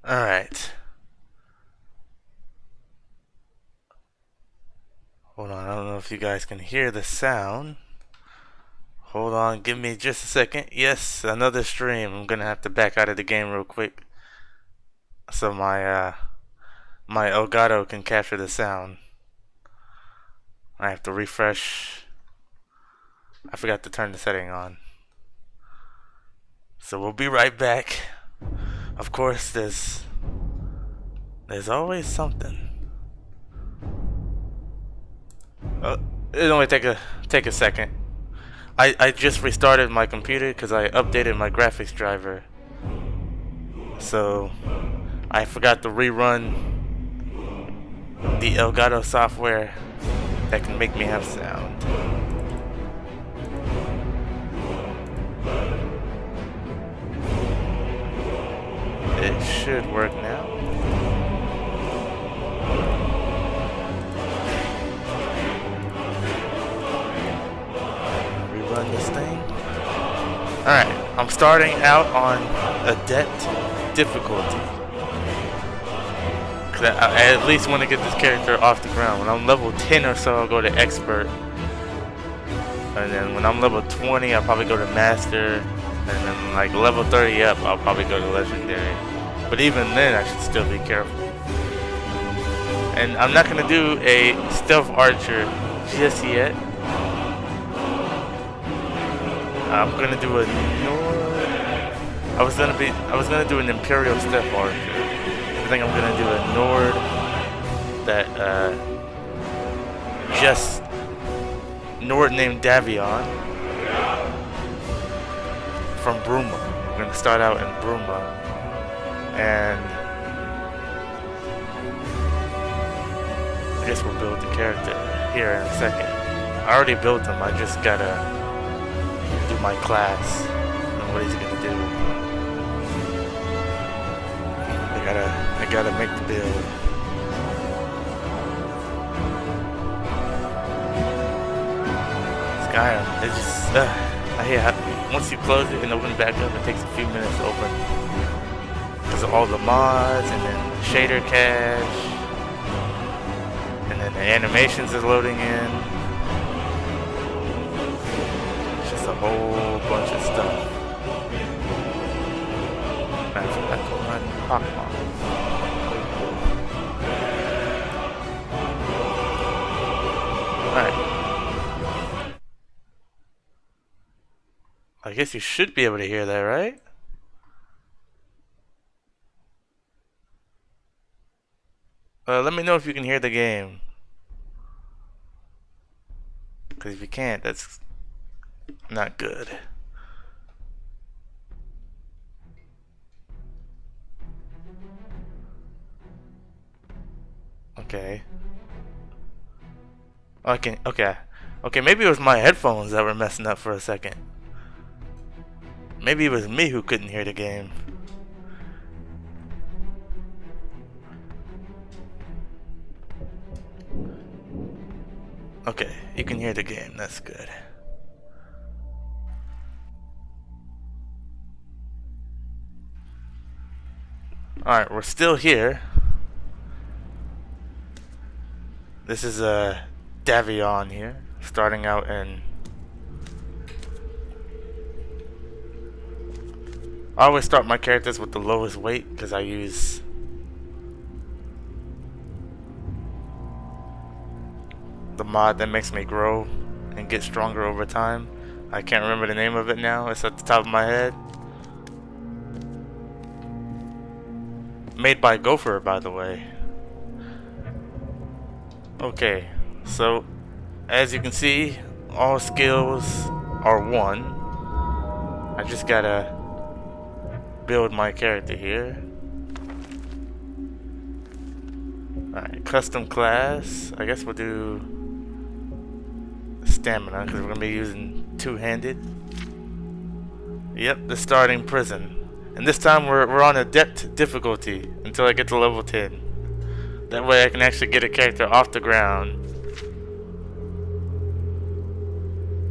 Alright. Hold on, I don't know if you guys can hear the sound. Hold on, give me just a second. Yes, another stream. I'm gonna have to back out of the game real quick. So my Elgato can capture the sound. I have to refresh. I forgot to turn the setting on. So we'll be right back. Of course, there's always something. It'll only take a second. I just restarted my computer because I updated my graphics driver. So I forgot to rerun the Elgato software that can make me have sound. It should work now. Rerun this thing. Alright, I'm starting out on Adept difficulty. Cause I at least want to get this character off the ground. When I'm level 10 or so, I'll go to Expert. And then when I'm level 20, I'll probably go to Master. And then like level 30 up, I'll probably go to Legendary. But even then, I should still be careful. And I'm not gonna do a Stealth Archer just yet. I'm gonna do a Nord. I was gonna do an Imperial Stealth Archer. I think I'm gonna do a Nord that just Nord named Davion from Bruma. We're gonna start out in Bruma. And I guess we'll build the character here in a second. I already built him, I just gotta do my class and what he's gonna do. I gotta make the build. Skyrim, it's just, I hate once you close it and open it back up, it takes a few minutes to open. Because of all the mods, and then the shader cache, and then the animations are loading in. It's just a whole bunch of stuff. I forgot to run Pokemon. Alright. I guess you should be able to hear that, right? Let me know if you can hear the game. Because if you can't, that's not good. Okay. Oh, I can. Okay. Okay, maybe it was my headphones that were messing up for a second. Maybe it was me who couldn't hear the game. Okay, you can hear the game, that's good. Alright, we're still here. This is Davion here, starting out in... I always start my characters with the lowest weight, because I use... the mod that makes me grow and get stronger over time. I can't remember the name of it now. It's at the top of my head. Made by Gopher, by the way. Okay, so as you can see, all skills are 1. I just gotta build my character here. Alright, custom class. I guess we'll do stamina because we're gonna be using two-handed. Yep, the starting prison. And this time we're on adept difficulty until I get to level 10. That way I can actually get a character off the ground.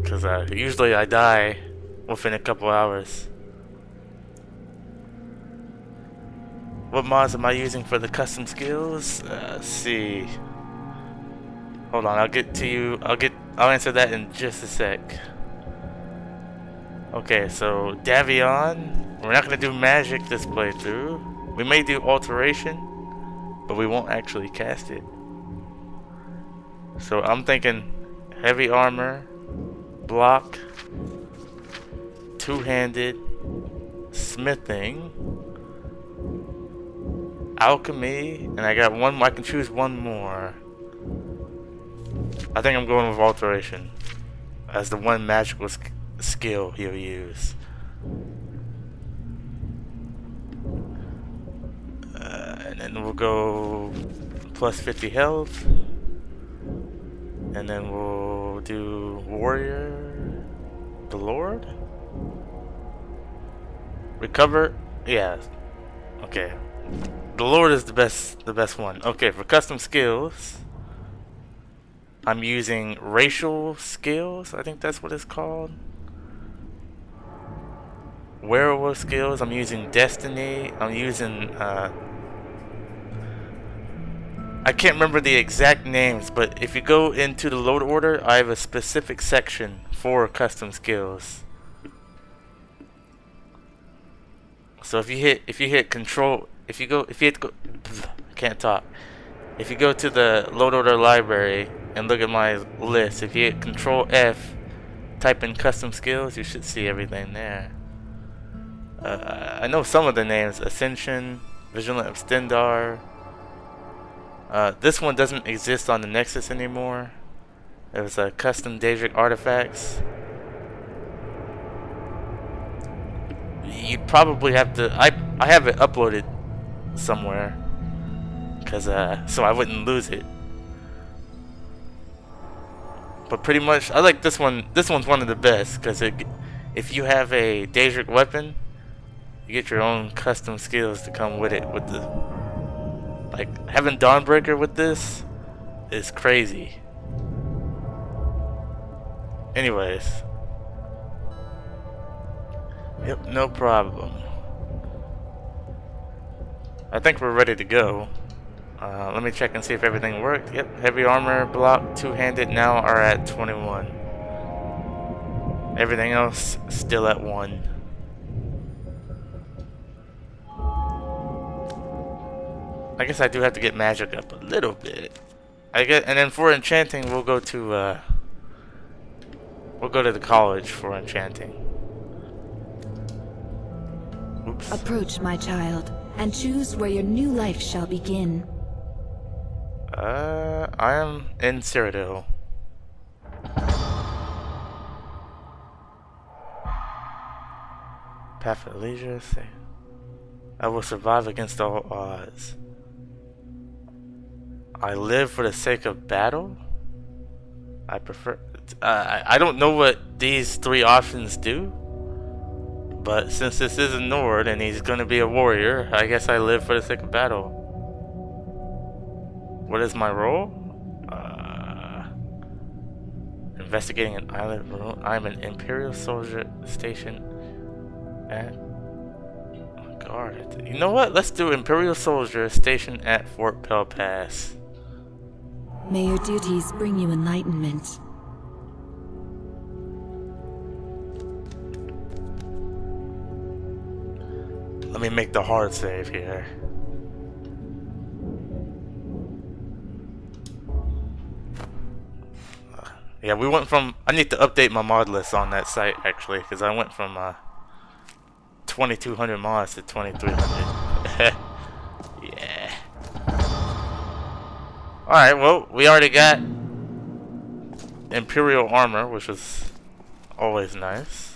Because usually I die within a couple hours. What mods am I using for the custom skills? Let's see. Hold on, I'll get to you. I'll answer that in just a sec. Okay, so Davion. We're not gonna do magic this playthrough. We may do alteration, but we won't actually cast it. So I'm thinking heavy armor, block, two-handed, smithing, alchemy, and I got one. I can choose one more. I think I'm going with alteration as the one magical skill he'll use. And then we'll go plus 50 health. And then we'll do warrior, the Lord. Recover, yeah. Okay, the Lord is the best one. Okay, for custom skills, I'm using racial skills. I think that's what it's called. Werewolf skills. I'm using destiny. I'm using I can't remember the exact names, but if you go into the load order, I have a specific section for custom skills. So if you hit control, if you can't talk. If you go to the load order library and look at my list, if you hit control F, type in custom skills, you should see everything there. I know some of the names: Ascension, Vigilant Abstendar. This one doesn't exist on the Nexus anymore. It was a custom Daedric artifacts. You'd probably have to. I have it uploaded somewhere, cause so I wouldn't lose it. But pretty much, I like this one. This one's one of the best, cause if you have a Daedric weapon, you get your own custom skills to come with it. With the having Dawnbreaker with this is crazy. Anyways. Yep, no problem. I think we're ready to go. Let me check and see if everything worked. Yep, heavy armor, block, two-handed now are at 21. Everything else still at 1. I guess I do have to get magic up a little bit. And then for enchanting, we'll go to the college for enchanting. Oops. Approach, my child, and choose where your new life shall begin. I am in Cyrodiil. Path of leisure. I will survive against all odds. I live for the sake of battle. I prefer. I don't know what these 3 options do. But since this is a Nord and he's gonna be a warrior, I guess I live for the sake of battle. What is my role? Investigating an island room. I'm an Imperial soldier stationed at... Oh God. You know what? Let's do Imperial soldier stationed at Fort Pelpass. May your duties bring you enlightenment. Let me make the hard save here. Yeah, we went from... I need to update my mod list on that site, actually, because I went from 2,200 mods to 2,300. Yeah. Alright, well, we already got Imperial armor, which is always nice.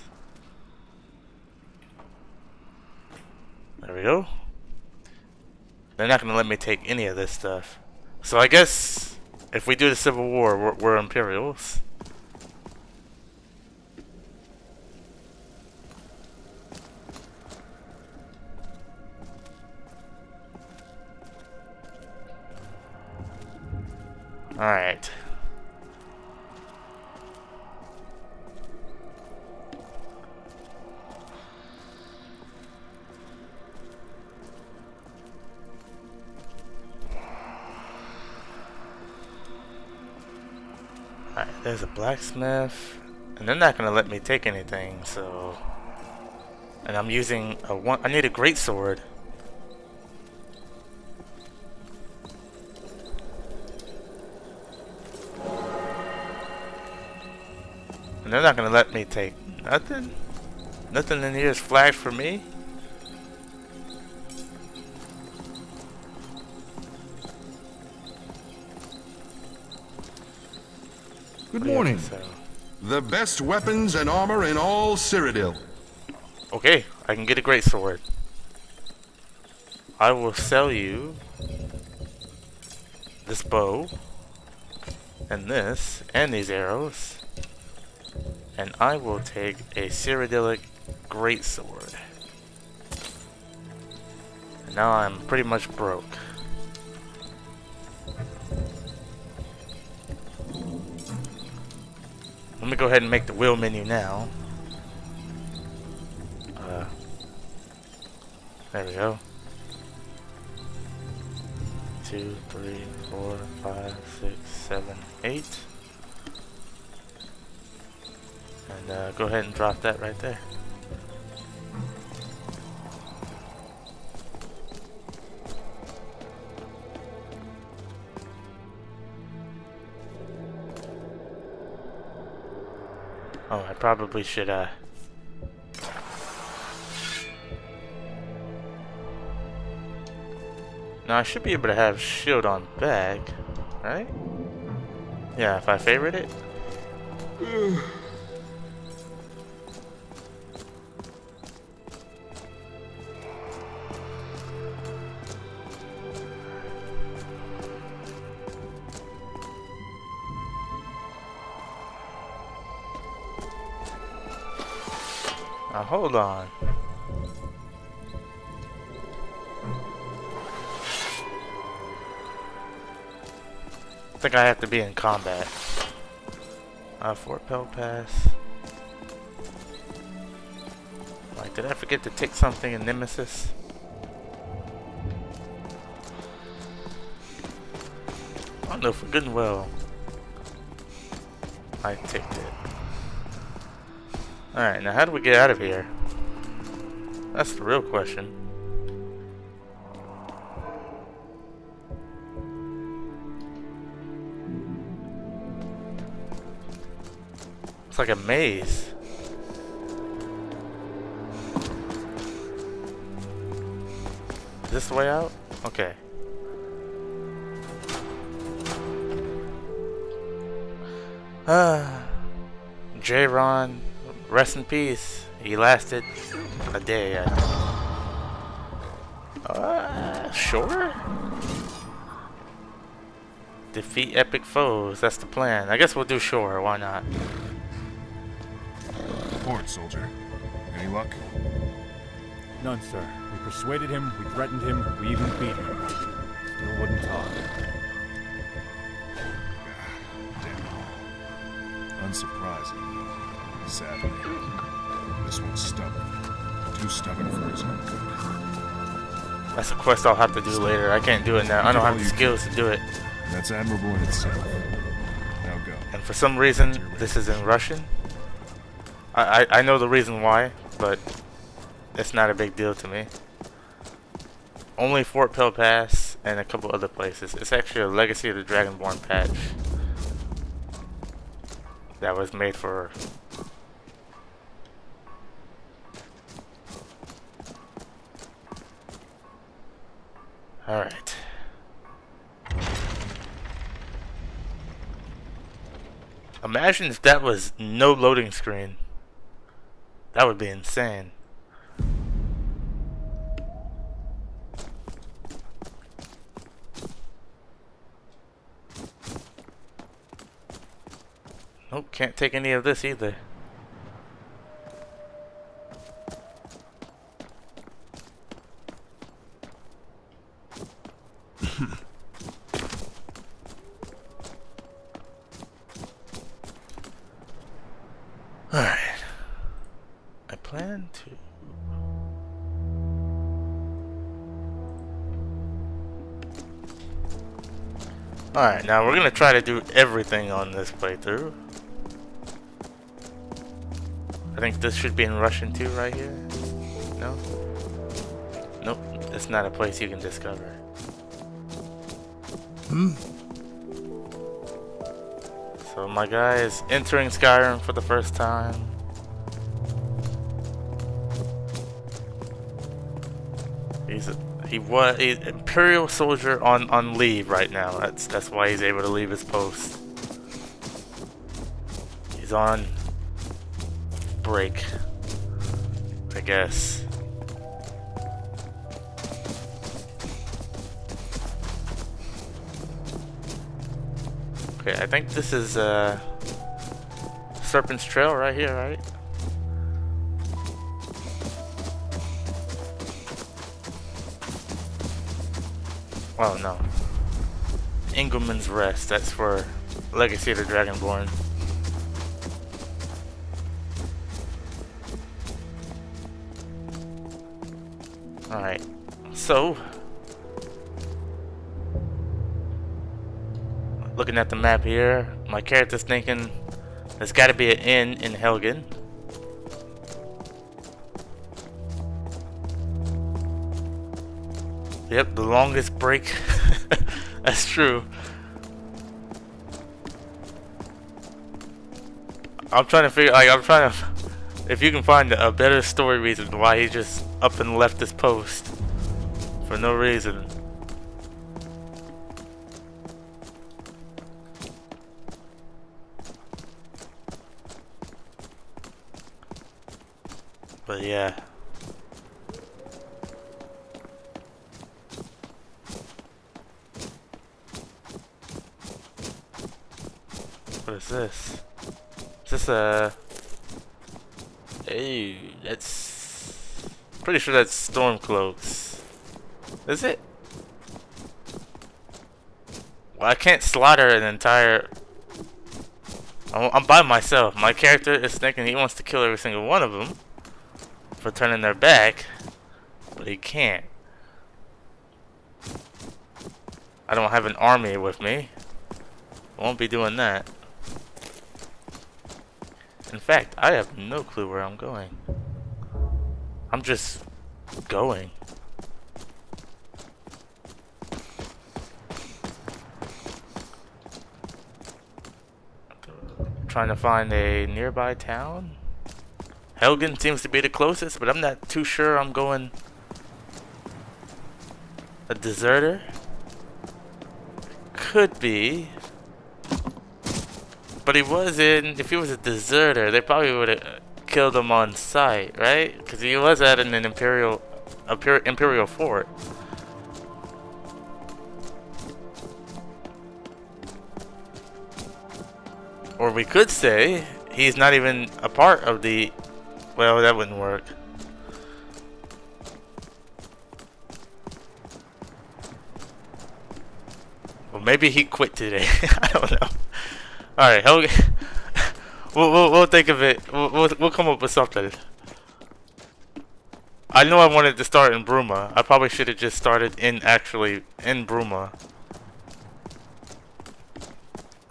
There we go. They're not going to let me take any of this stuff. So I guess if we do the Civil War, we're Imperials. Alright. There's a blacksmith, and they're not gonna let me take anything, so... And I'm using a one... I need a great sword. And they're not gonna let me take nothing? Nothing in here is flagged for me? Good morning. The best weapons and armor in all Cyrodiil. Okay, I can get a great sword. I will sell you this bow and this and these arrows, and I will take a Cyrodiilic greatsword. And now I'm pretty much broke. Let me go ahead and make the wheel menu now. There we go. 2, 3, 4, 5, 6, 7, 8. And go ahead and drop that right there. Oh, I probably should, Now I should be able to have shield on back, right? Yeah, if I favorite it. Now hold on. I think I have to be in combat. Fort Pell Pass. Like, did I forget to take something in Nemesis? I don't know for good and well. I ticked it. Alright, now how do we get out of here? That's the real question. It's like a maze. Is this the way out? Okay. Jarl, rest in peace. He lasted a day, I think. Sure? Defeat epic foes, that's the plan. I guess we'll do sure, why not? Report, soldier. Any luck? None, sir. We persuaded him, we threatened him, we even beat him. Still wouldn't talk. Damn. Unsurprising. Sadly. This one's stubborn. Too stubborn for his own good. That's a quest I'll have to do later. I can't do it now. I don't have the skills to do it. That's admirable in itself. Now go. And for some reason, this is in Russian. I know the reason why, but it's not a big deal to me. Only Fort Pell Pass and a couple other places. It's actually a Legacy of the Dragonborn patch that was made for... Alright. Imagine if that was no loading screen. That would be insane. Nope, can't take any of this either. Alright. I plan to... Alright, now we're gonna try to do everything on this playthrough. think this should be in Russian too, right here. No? Nope, that's not a place you can discover. So my guy is entering Skyrim for the first time. He's an Imperial soldier on leave right now. That's why he's able to leave his post. He's on break, I guess. Okay, I think this is Serpent's Trail right here, right? Oh no. Ingleman's Rest, that's for Legacy of the Dragonborn. Alright, so looking at the map here, my character's thinking there's gotta be an inn in Helgen. Yep, the longest break. That's true. I'm trying to if you can find a better story reason why he just up and left this post for no reason. But yeah. What is this? Is this a... Hey, that's... Pretty sure that's storm cloaks. Is it? Well, I can't slaughter an entire... I'm by myself. My character is thinking he wants to kill every single one of them for turning their back, but he can't. I don't have an army with me. Won't be doing that. In fact, I have no clue where I'm going. I'm just going. Trying to find a nearby town. Helgen seems to be the closest, but I'm not too sure I'm going a deserter. Could be. But he was in, if he was a deserter, they probably would have killed him on sight, right? Because he was at an Imperial fort. Or we could say, he's not even a part of the, well, that wouldn't work. Well, maybe he quit today. I don't know. Alright, we'll think of it. We'll come up with something. I know I wanted to start in Bruma. I probably should have just started in Bruma.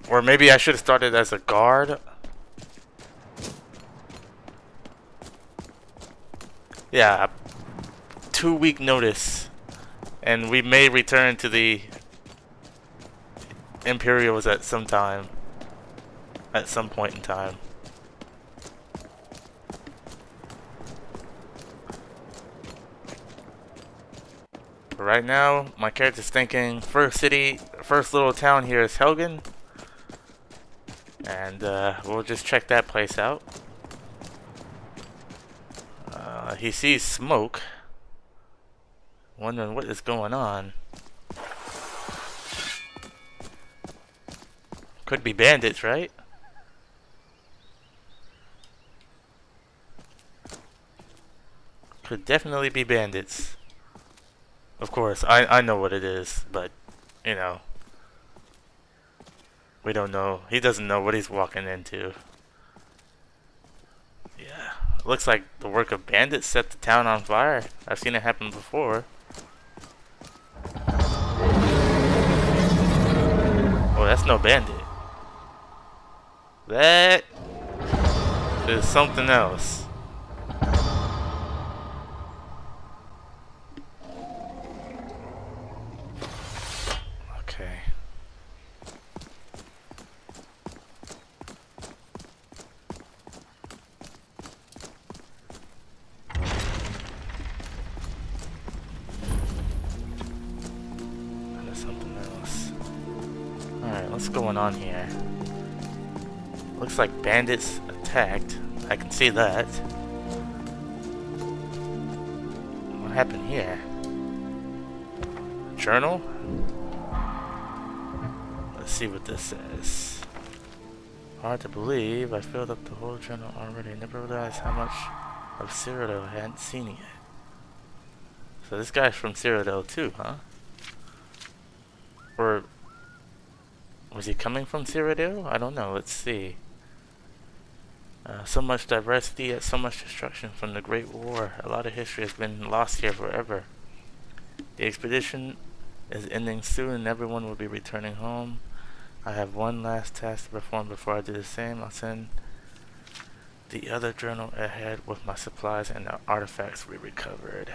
Or maybe I should have started as a guard. Yeah, 2-week notice. And we may return to the Imperials at some time. At some point in time. But right now, my character's thinking first little town here is Helgen. And we'll just check that place out. He sees smoke. Wondering what is going on. Could be bandits, right? Could definitely be bandits. Of course, I know what it is, but, you know. We don't know. He doesn't know what he's walking into. Yeah. Looks like the work of bandits set the town on fire. I've seen it happen before. Oh, that's no bandit. That is something else. Okay. That is something else. Alright, what's going on here? Looks like bandits attacked. I can see that. What happened here? Journal? Let's see what this says. Hard to believe. I filled up the whole journal already. I never realized how much of Cyrodiil I hadn't seen yet. So this guy's from Cyrodiil too, huh? Or was he coming from Cyrodiil? I don't know. Let's see. So much diversity, yet so much destruction from the Great War. A lot of history has been lost here forever. The expedition is ending soon and everyone will be returning home. I have one last task to perform before I do the same. I'll send the other journal ahead with my supplies and the artifacts we recovered.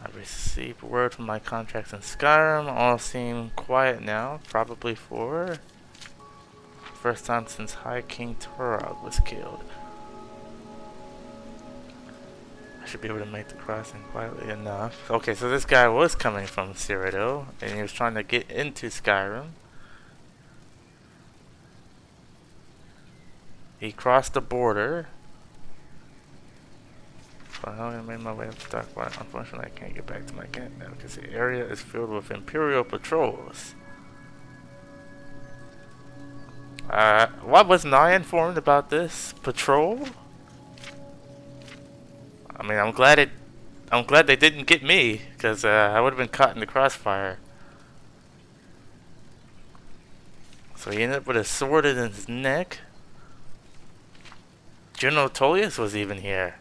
I've received word from my contacts in Skyrim. All seem quiet now, probably for first time since High King Torog was killed. I should be able to make the crossing quietly enough. Okay, so this guy was coming from Cyrodiil, and he was trying to get into Skyrim. He crossed the border. But how I made my way up to dark water. Unfortunately, I can't get back to my camp now because the area is filled with Imperial patrols. Why wasn't I informed about this patrol? I mean, I'm glad they didn't get me, because I would have been caught in the crossfire. So he ended up with a sword in his neck. General Tullius was even here.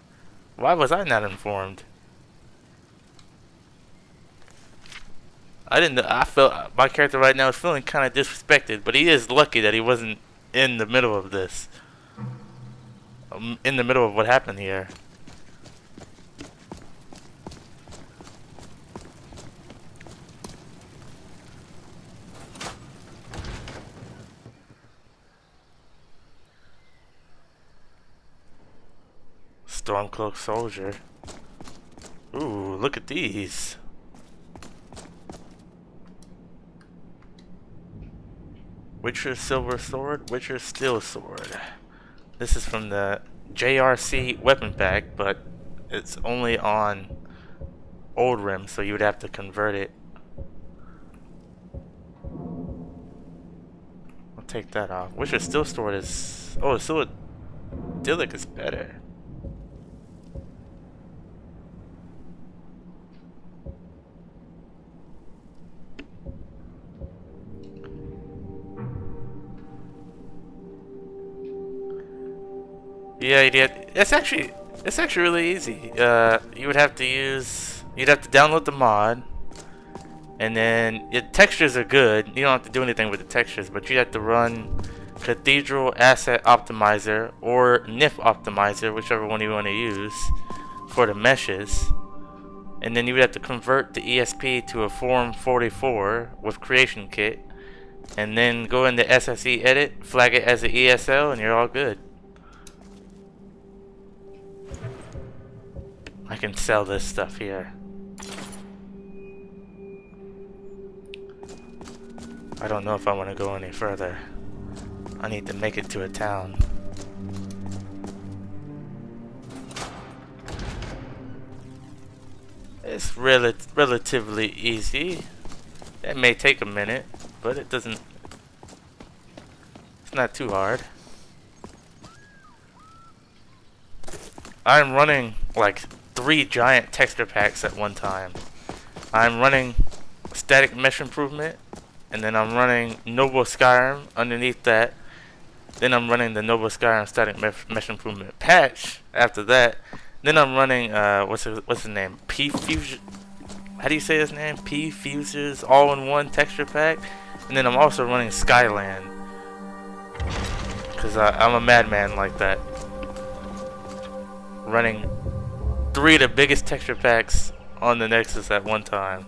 Why was I not informed? I felt my character right now is feeling kind of disrespected, but he is lucky that he wasn't in the middle of this. In the middle of what happened here. Stormcloak soldier. Ooh, look at these. Witcher Silver Sword, Witcher Steel Sword. This is from the JRC weapon pack, but it's only on Old Rim, so you would have to convert it. I'll take that off. Witcher Steel Sword is... Oh, Dillic is better. Yeah, it's actually really easy. You'd have to download the mod, and then the textures are good. You don't have to do anything with the textures, but you have to run Cathedral Asset Optimizer or NIF Optimizer, whichever one you want to use, for the meshes. And then you would have to convert the ESP to a Form 44 with Creation Kit, and then go into SSE Edit, flag it as an ESL, and you're all good. I can sell this stuff here. I don't know if I want to go any further. I need to make it to a town. It's relatively easy. It may take a minute, but it's not too hard. I'm running like 3 giant texture packs at one time. I'm running Static Mesh Improvement, and then I'm running Noble Skyrim underneath that. Then I'm running the Noble Skyrim Static Mesh Improvement patch after that. Then I'm running what's his name? P-Fusion. How do you say his name? P-Fusers all-in-one texture pack. And then I'm also running Skyland, because I'm a madman like that. running 3 of the biggest texture packs on the Nexus at one time.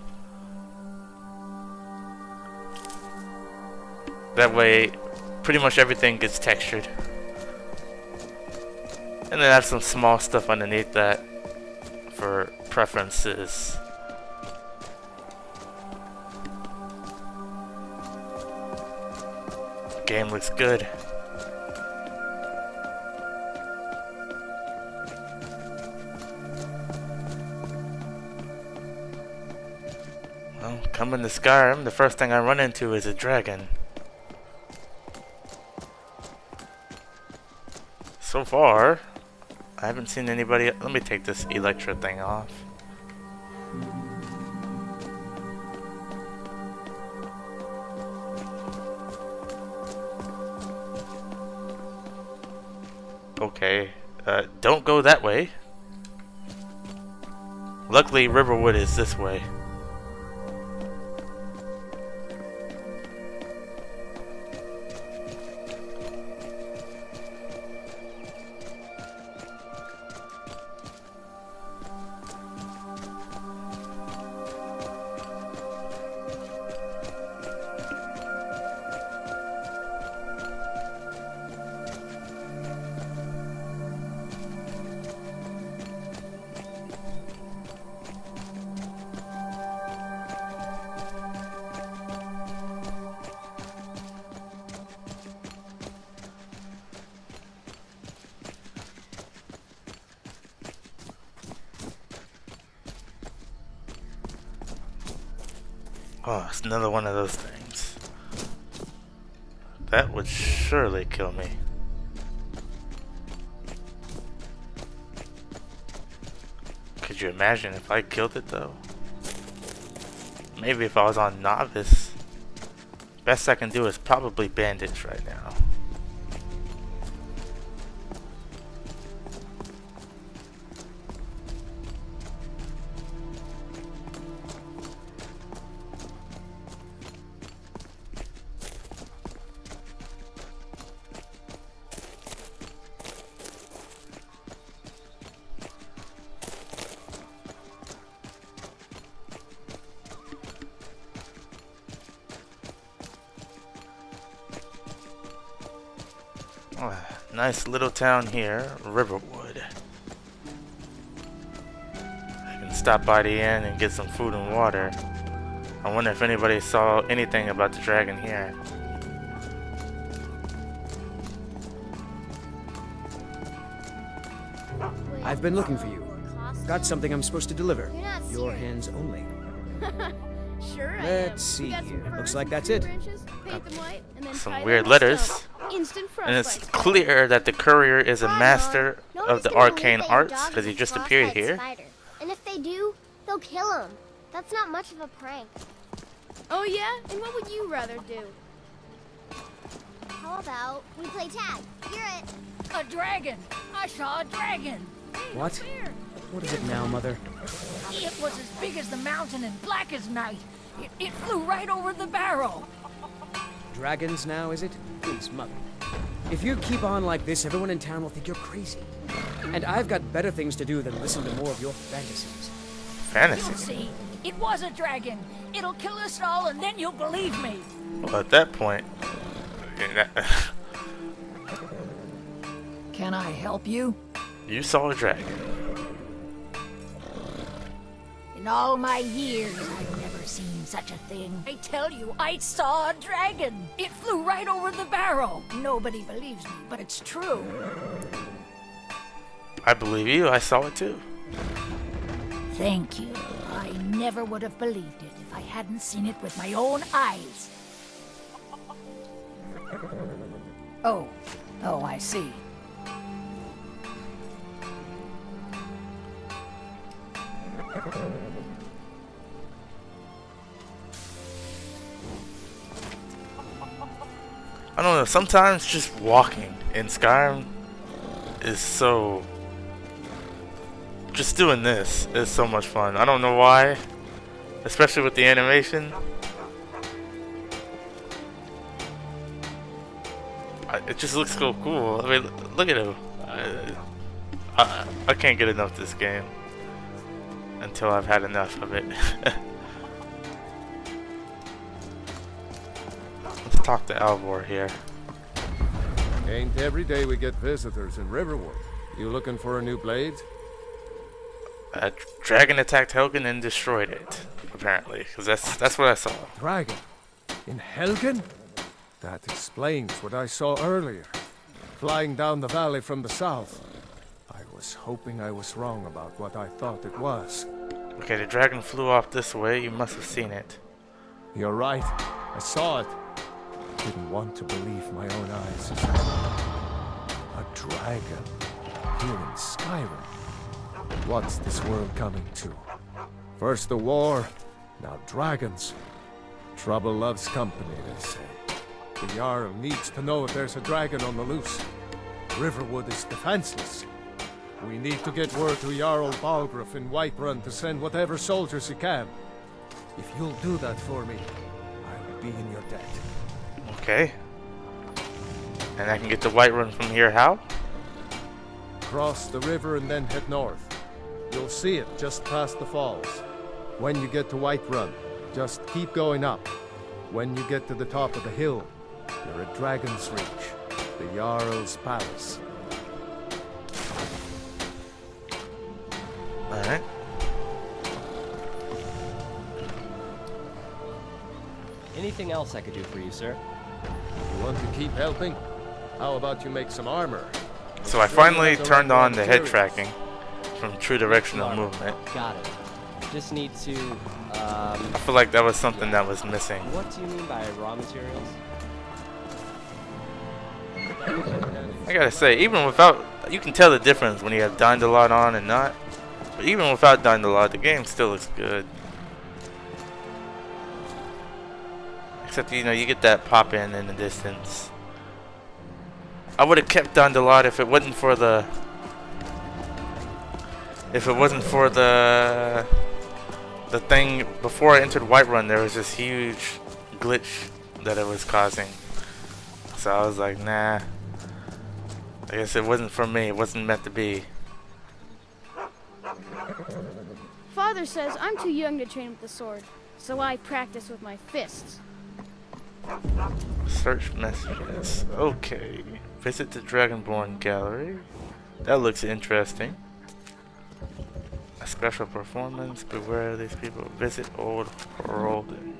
That way, pretty much everything gets textured. And then have some small stuff underneath that for preferences. Game looks good. Well, coming to Skyrim, the first thing I run into is a dragon. So far, I haven't seen anybody. Let me take this Electra thing off. Okay, don't go that way. Luckily, Riverwood is this way. Oh, it's another one of those things. That would surely kill me. Could you imagine if I killed it though? Maybe if I was on novice. Best I can do is probably bandage right now. Nice little town here, Riverwood. I can stop by the inn and get some food and water. I wonder if anybody saw anything about the dragon here. I've been looking for you. Got something I'm supposed to deliver. Your hands only. Sure. Let's see here. Looks like that's it. Some weird letters. And it's clear that the courier is a master of the arcane arts because he just appeared here. And if they do, they'll kill him. That's not much of a prank. Oh yeah? And what would you rather do? How about we play tag? You're it. A dragon! I saw a dragon! What? What is it now, Mother? It was as big as the mountain and black as night. It flew right over the barrel. Dragons now, is it? Please, Mother. If you keep on like this, everyone in town will think you're crazy. And I've got better things to do than listen to more of your fantasies. Fantasy? You'll see. It was a dragon. It'll kill us all and then you'll believe me. Well, at that point... Can I help you? You saw a dragon. In all my years, I've never seen such a thing. I tell you, I saw a dragon. It flew right over the barrel. Nobody believes me, but it's true. I believe you. I saw it too. Thank you. I never would have believed it if I hadn't seen it with my own eyes. Oh, I see. I don't know, sometimes just walking in Skyrim is so... Just doing this is so much fun. I don't know why, especially with the animation. It just looks so cool. I mean, look at him. I can't get enough of this game until I've had enough of it. Let's talk to Alvor here. Ain't every day we get visitors in Riverwood. You looking for a new blade? A dragon attacked Helgen and destroyed it, apparently, because that's what I saw. Dragon? In Helgen? That explains what I saw earlier. Flying down the valley from the south. I was hoping I was wrong about what I thought it was. Okay, the dragon flew off this way. You must have seen it. You're right. I saw it. Didn't want to believe my own eyes. A dragon here in Skyrim. What's this world coming to? First the war, now dragons. Trouble loves company, they say. The Jarl needs to know if there's a dragon on the loose. Riverwood is defenseless. We need to get word to Jarl Balgruuf in Whiterun to send whatever soldiers he can. If you'll do that for me, I will be in your debt. Okay. And I can get to Whiterun from here, how? Cross the river and then head north. You'll see it just past the falls. When you get to Whiterun, just keep going up. When you get to the top of the hill, you're at Dragon's Reach, the Jarl's palace. Alright. Anything else I could do for you, sir? You want to keep helping? How about you make some armor? So I finally turned on the head tracking from true directional movement. Got it. Just need to, I feel like that was something that was missing. What do you mean by raw materials? I gotta say, even without, you can tell the difference when you have Dandelion on and not. But even without Dandelion, the game still looks good. Except, you know, you get that pop in the distance. I would have kept Dandelion if it wasn't for the... The thing, before I entered Whiterun, there was this huge glitch that it was causing. So I was like, nah. I guess it wasn't for me. It wasn't meant to be. Father says I'm too young to train with the sword, so I practice with my fists. Search messages. Okay. Visit the Dragonborn Gallery. That looks interesting. A special performance. Beware of these people. Visit Old Rolden.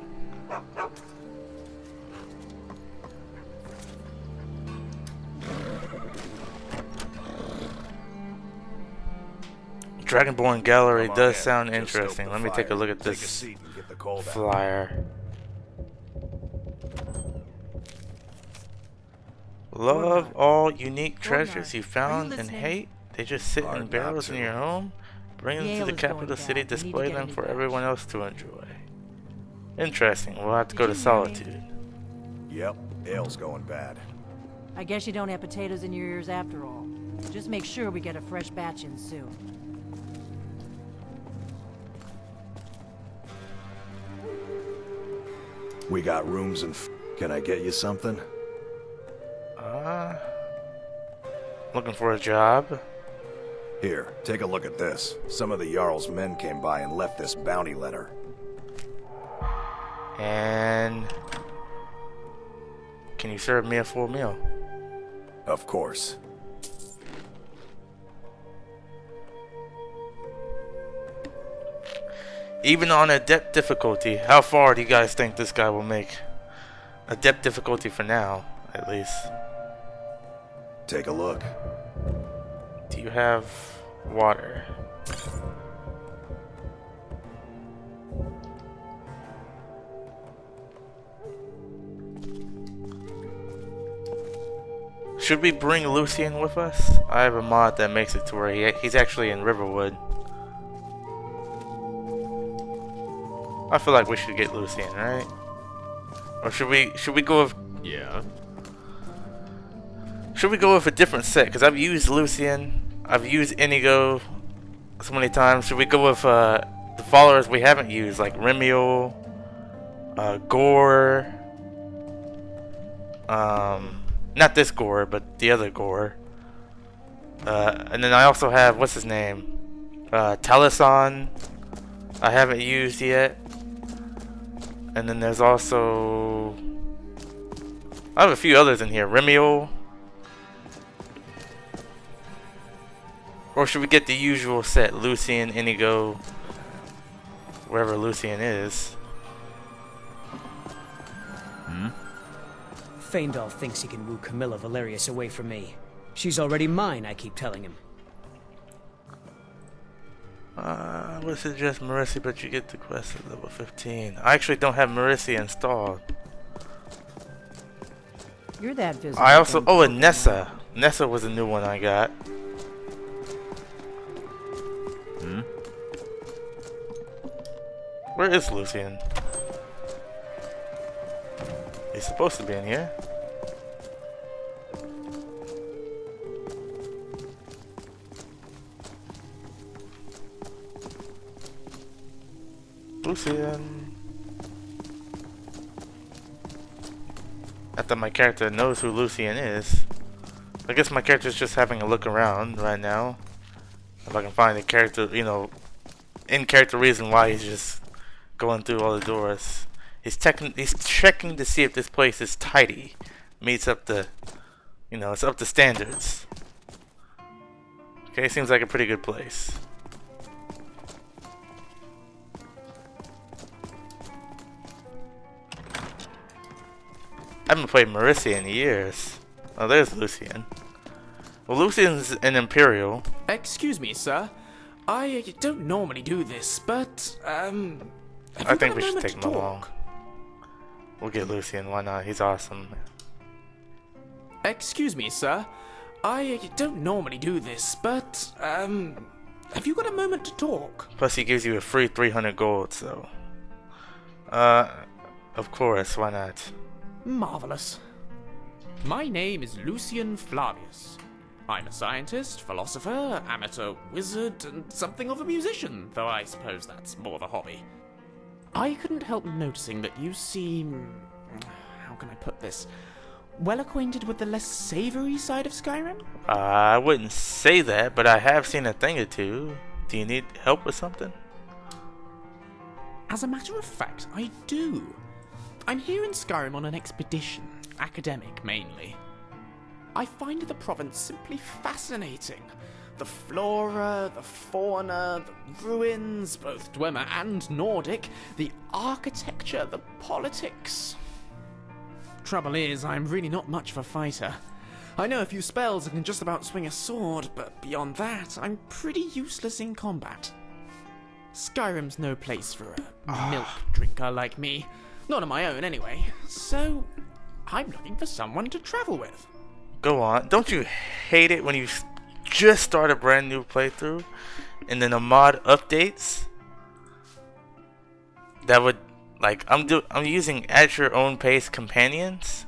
Dragonborn Gallery does sound interesting. Let me take a look at this flyer. Love all unique treasures you found and hate. They just sit in barrels in your home. Bring them to the capital city, display them for everyone else to enjoy. Interesting. We'll have to go to Solitude. Yep, ale's going bad. I guess you don't have potatoes in your ears after all. Just make sure we get a fresh batch in soon. We got rooms and can I get you something? Looking for a job. Here, take a look at this. Some of the Jarl's men came by and left this bounty letter. And can you serve me a full meal? Of course. Even on adept difficulty, how far do you guys think this guy will make? Adept difficulty for now, at least. Take a look. Do you have water? Should we bring Lucian with us? I have a mod that makes it to where he's actually in Riverwood. I feel like we should get Lucian, right? Or should we go with... Yeah. Should we go with a different set? Because I've used Lucian, I've used Inigo so many times. Should we go with the followers we haven't used, like Remiel, Gore, not this Gore, but the other Gore. And then I also have, what's his name? Taliesin. I haven't used yet. And then there's also, I have a few others in here. Remiel. Or should we get the usual set? Lucian, Inigo, wherever Lucian is. Faendal thinks he can woo Camilla Valerius away from me. She's already mine, I keep telling him. I would suggest Marisi, but you get the quest at level 15. I actually don't have Marisi installed. You're that visible. I also, oh, and Nessa. Nessa was a new one I got. Where is Lucian? He's supposed to be in here. Lucian. After my character knows who Lucian is. I guess my character's just having a look around right now. If I can find a character, you know, in-character reason why he's just going through all the doors. He's checking to see if this place is tidy. Meets up the, you know, it's up to standards. Okay, seems like a pretty good place. I haven't played Marisi in years. Oh, there's Lucian. Well, Lucian's an Imperial. Excuse me, sir. I don't normally do this, but, I think we should take him along. We'll get Lucian, why not? He's awesome. Excuse me, sir. I don't normally do this, but, have you got a moment to talk? Plus he gives you a free 300 gold, so... of course, why not? Marvelous. My name is Lucian Flavius. I'm a scientist, philosopher, amateur wizard, and something of a musician, though I suppose that's more of a hobby. I couldn't help noticing that you seem... how can I put this? Well acquainted with the less savory side of Skyrim? I wouldn't say that, but I have seen a thing or two. Do you need help with something? As a matter of fact, I do. I'm here in Skyrim on an expedition, academic mainly. I find the province simply fascinating. The flora, the fauna, the ruins, both Dwemer and Nordic, the architecture, the politics. Trouble is, I'm really not much of a fighter. I know a few spells and can just about swing a sword, but beyond that, I'm pretty useless in combat. Skyrim's no place for a milk drinker like me. Not on my own, anyway. So, I'm looking for someone to travel with. Go on. Don't you hate it when you just start a brand new playthrough and then a mod updates? That would, like, I'm using at your own pace companions,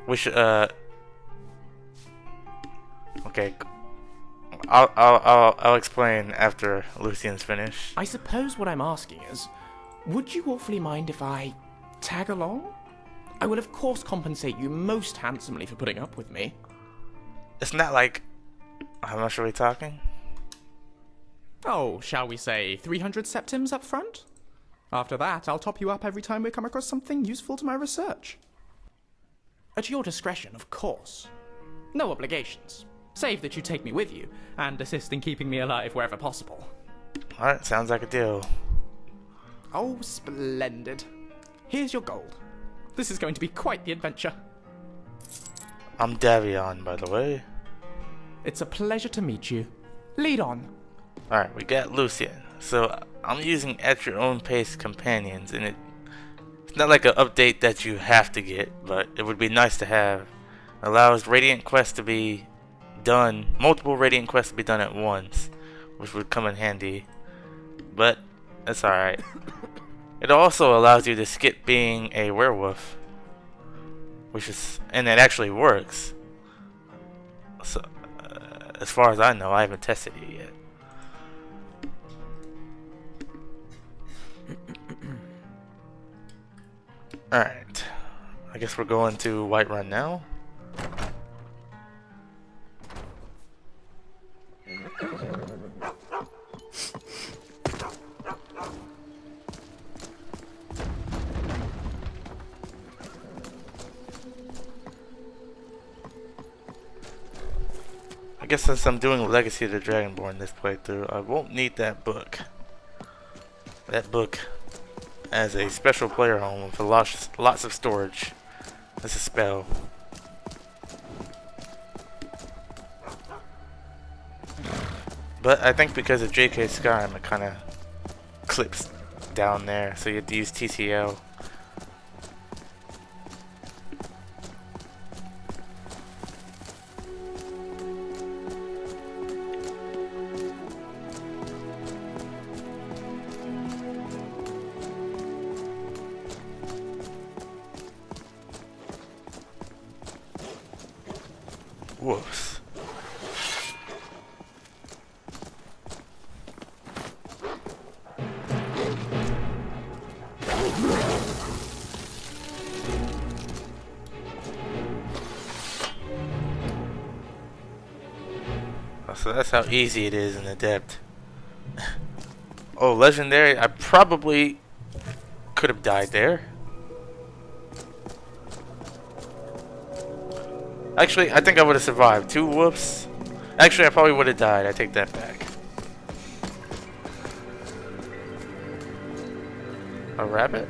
which okay, I'll explain after Lucian's finished. I suppose what I'm asking is, would you awfully mind if I tag along? I will of course compensate you most handsomely for putting up with me. It's not like, how much are we talking? Oh, shall we say 300 septims up front? After that, I'll top you up every time we come across something useful to my research. At your discretion, of course. No obligations. Save that you take me with you, and assist in keeping me alive wherever possible. Alright, sounds like a deal. Oh, splendid. Here's your gold. This is going to be quite the adventure. I'm Davion, by the way. It's a pleasure to meet you. Lead on. Alright, we got Lucian. So, I'm using at your own pace companions, and it's not like an update that you have to get, but it would be nice to have. It allows Radiant quests to be done, multiple Radiant quests to be done at once, which would come in handy. But, that's alright. It also allows you to skip being a werewolf, which is, and it actually works. So, as far as I know, I haven't tested it yet. Alright, I guess we're going to Whiterun now. guess since I'm doing Legacy of the Dragonborn this playthrough, I won't need that book. That book as a special player home for lots of storage. That's a spell. But I think because of JK Skyrim, it kind of clips down there, so you have to use TCL. Whoops. So that's how easy it is in Adept. Oh, Legendary, I probably could have died there. Actually, I think I would have survived. 2 whoops. Actually, I probably would have died. I take that back. A rabbit?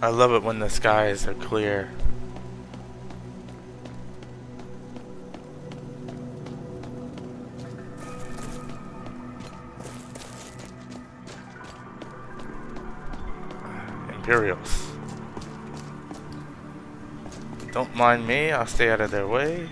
I love it when the skies are clear. Imperials. Don't mind me, I'll stay out of their way.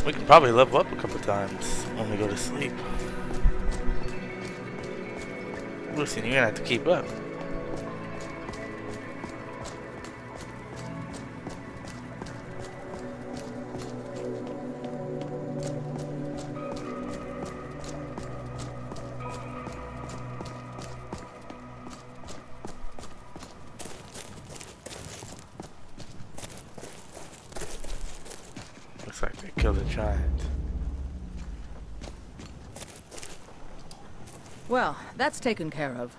We can probably level up a couple times when we go to sleep. Lucian, you're gonna have to keep up. Looks like they killed a giant. Well, that's taken care of.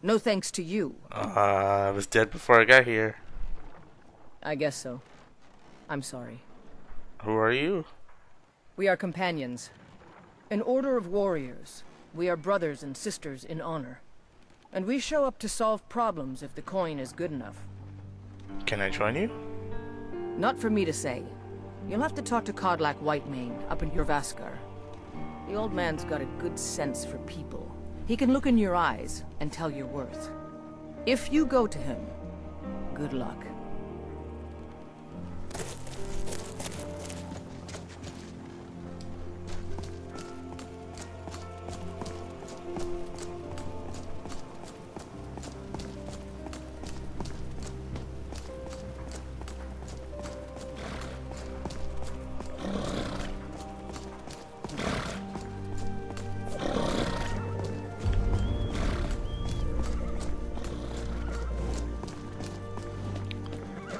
No thanks to you. I was dead before I got here. I guess so. I'm sorry. Who are you? We are companions. An order of warriors. We are brothers and sisters in honor. And we show up to solve problems if the coin is good enough. Can I join you? Not for me to say. You'll have to talk to Kodlak Whitemane up in Jorvaskar. The old man's got a good sense for people. He can look in your eyes and tell your worth. If you go to him, good luck.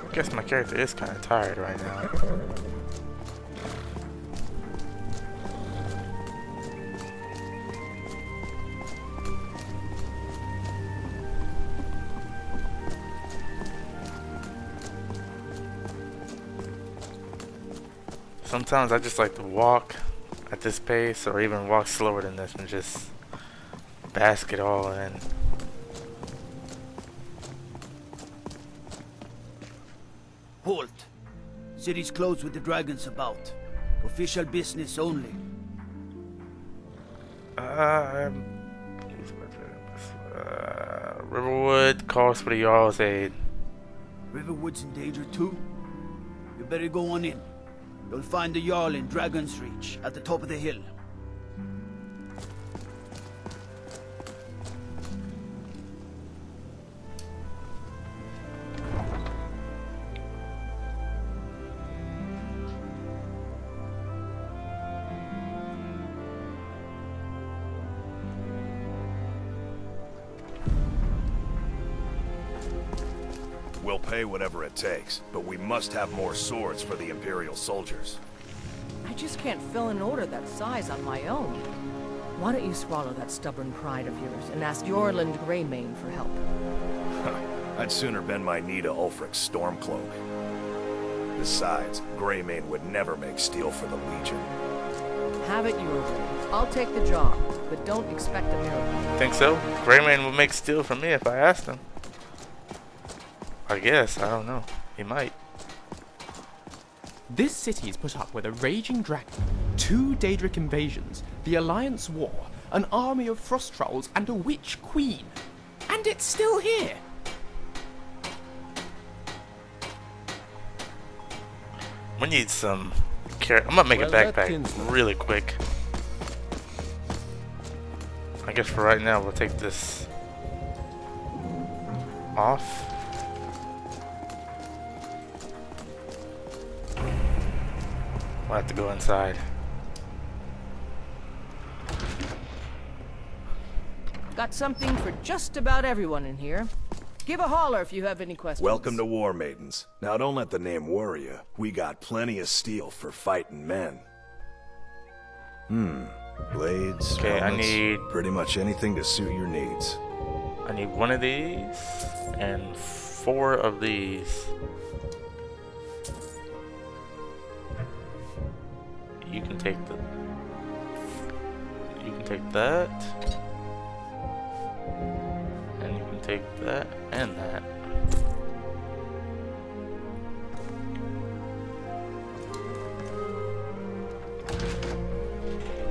I guess my character is kind of tired right now. Sometimes I just like to walk at this pace, or even walk slower than this and just bask it all in. Halt! City's closed with the dragons about. Official business only. Riverwood calls for the Jarl's aid. Riverwood's in danger too? You better go on in. You'll find the Jarl in Dragon's Reach, at the top of the hill. We'll pay whatever it takes, but we must have more swords for the Imperial soldiers. I just can't fill an order that size on my own. Why don't you swallow that stubborn pride of yours and ask Yorland Greymane for help? I'd sooner bend my knee to Ulfric's Stormcloak. Besides, Greymane would never make steel for the Legion. Have it your way. I'll take the job, but don't expect a miracle. Think so? Greymane will make steel for me if I asked him. I guess, I don't know. He might. This city's put up with a raging dragon, 2 Daedric invasions, the Alliance War, an army of frost trolls, and a witch queen. And it's still here! We need some carrot. I'm gonna make a backpack really quick. I guess for right now we'll take this off. We'll have to go inside. Got something for just about everyone in here. Give a holler if you have any questions. Welcome to War Maidens. Now don't let the name worry you. We got plenty of steel for fighting men. Blades, okay, helmets, I need pretty much anything to suit your needs. I need 1 of these and 4 of these. You can take the. You can take that. And you can take that and that.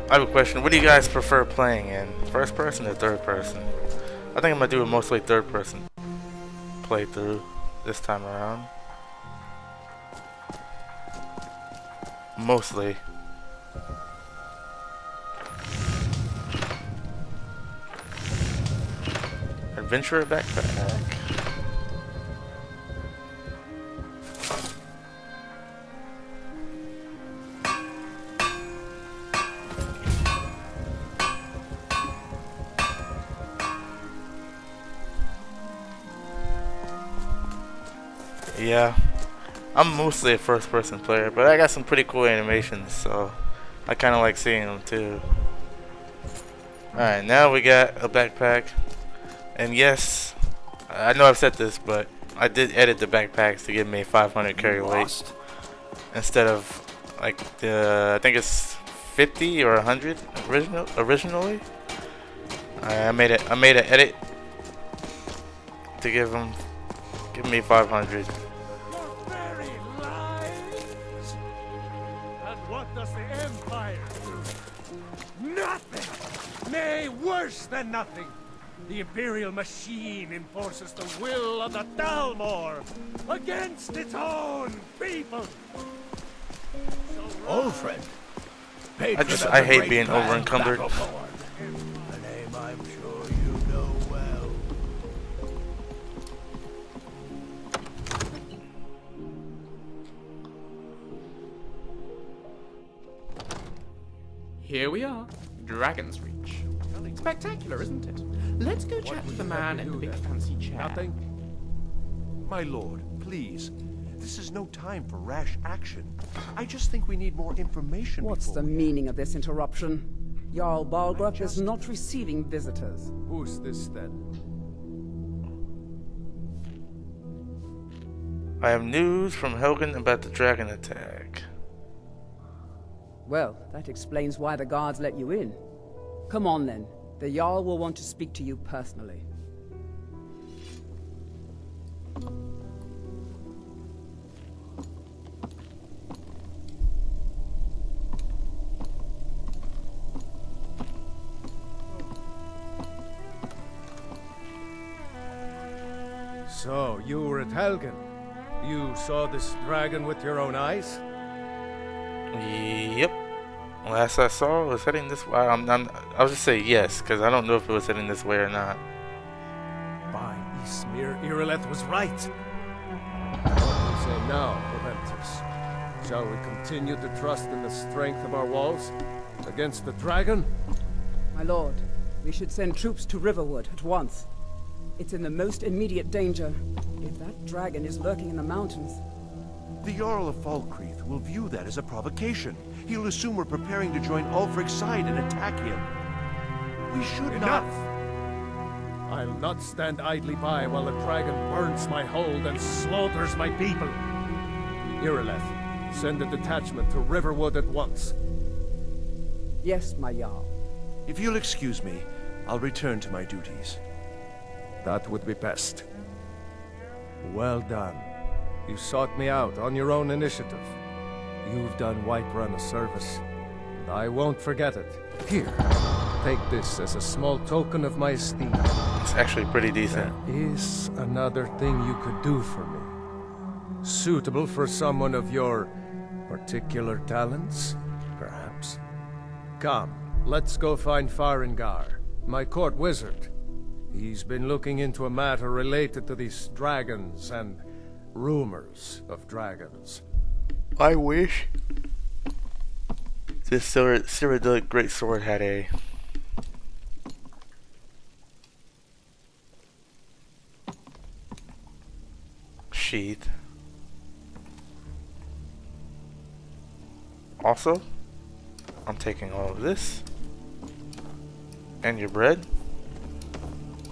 I have a question. What do you guys prefer playing in? First person or third person? I think I'm gonna do a mostly third person playthrough this time around. Mostly. Adventurer backpack. Yeah, I'm mostly a first person player, but I got some pretty cool animations, so I kind of like seeing them too. Alright, now we got a backpack. And yes, I know I've said this, but I did edit the backpacks to give me 500 carry weight instead of like the, I think it's 50 or 100 originally. I made an edit to give me 500. And what does the Empire do? Nothing! Nay, worse than nothing! The Imperial machine enforces the will of the Dalmor against its own people! Old friend. I hate being over encumbered. A name I'm sure you know well. Here we are, Dragon's Reach. Spectacular, isn't it? Let's go chat with the man in the big fancy chair. Nothing. My lord, please. This is no time for rash action. I just think we need more information. What's the meaning of this interruption? Jarl Balgruuf is not receiving visitors. Who's this then? I have news from Helgen about the dragon attack. Well, that explains why the guards let you in. Come on then. The Jarl will want to speak to you personally. So, you were at Helgen. You saw this dragon with your own eyes? Yep. Last I saw, it was heading this way. I'll just say yes, because I don't know if it was heading this way or not. By Ysmir, Irileth was right. What do you say now, Proventus? Shall we continue to trust in the strength of our walls against the dragon? My lord, we should send troops to Riverwood at once. It's in the most immediate danger. If that dragon is lurking in the mountains... The Jarl of Falkreath will view that as a provocation. He'll assume we're preparing to join Ulfric's side and attack him. We should Enough! I'll not stand idly by while the dragon burns my hold and slaughters my people. Irileth, send a detachment to Riverwood at once. Yes, my Jarl. If you'll excuse me, I'll return to my duties. That would be best. Well done. You sought me out on your own initiative. You've done Whiterun a service, and I won't forget it. Here, take this as a small token of my esteem. It's actually pretty decent. There is another thing you could do for me. Suitable for someone of your particular talents, perhaps. Come, let's go find Farengar, my court wizard. He's been looking into a matter related to these dragons and rumors of dragons. I wish this Cyrodiilic greatsword had a sheath. Also, I'm taking all of this and your bread.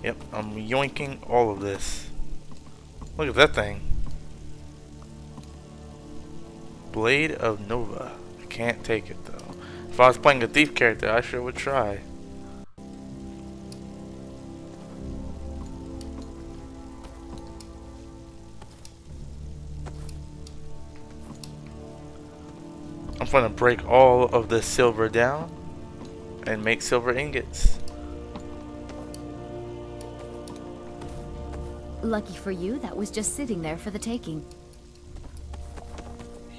Yep, I'm yoinking all of this. Look at that thing. Blade of Nova. I can't take it though. If I was playing a thief character, I sure would try. I'm gonna break all of the silver down and make silver ingots. Lucky for you, that was just sitting there for the taking.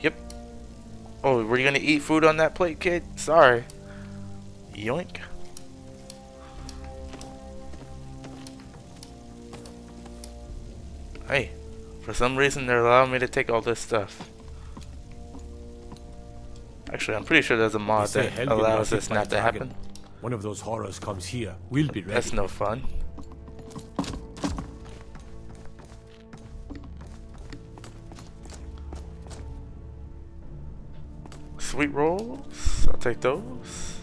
Yep. Oh, were you gonna eat food on that plate, kid? Sorry. Yoink. Hey, for some reason they're allowing me to take all this stuff. Actually, I'm pretty sure there's a mod that allows this not to happen. One of those horrors comes here. We'll be ready. That's no fun. Sweet rolls, I'll take those.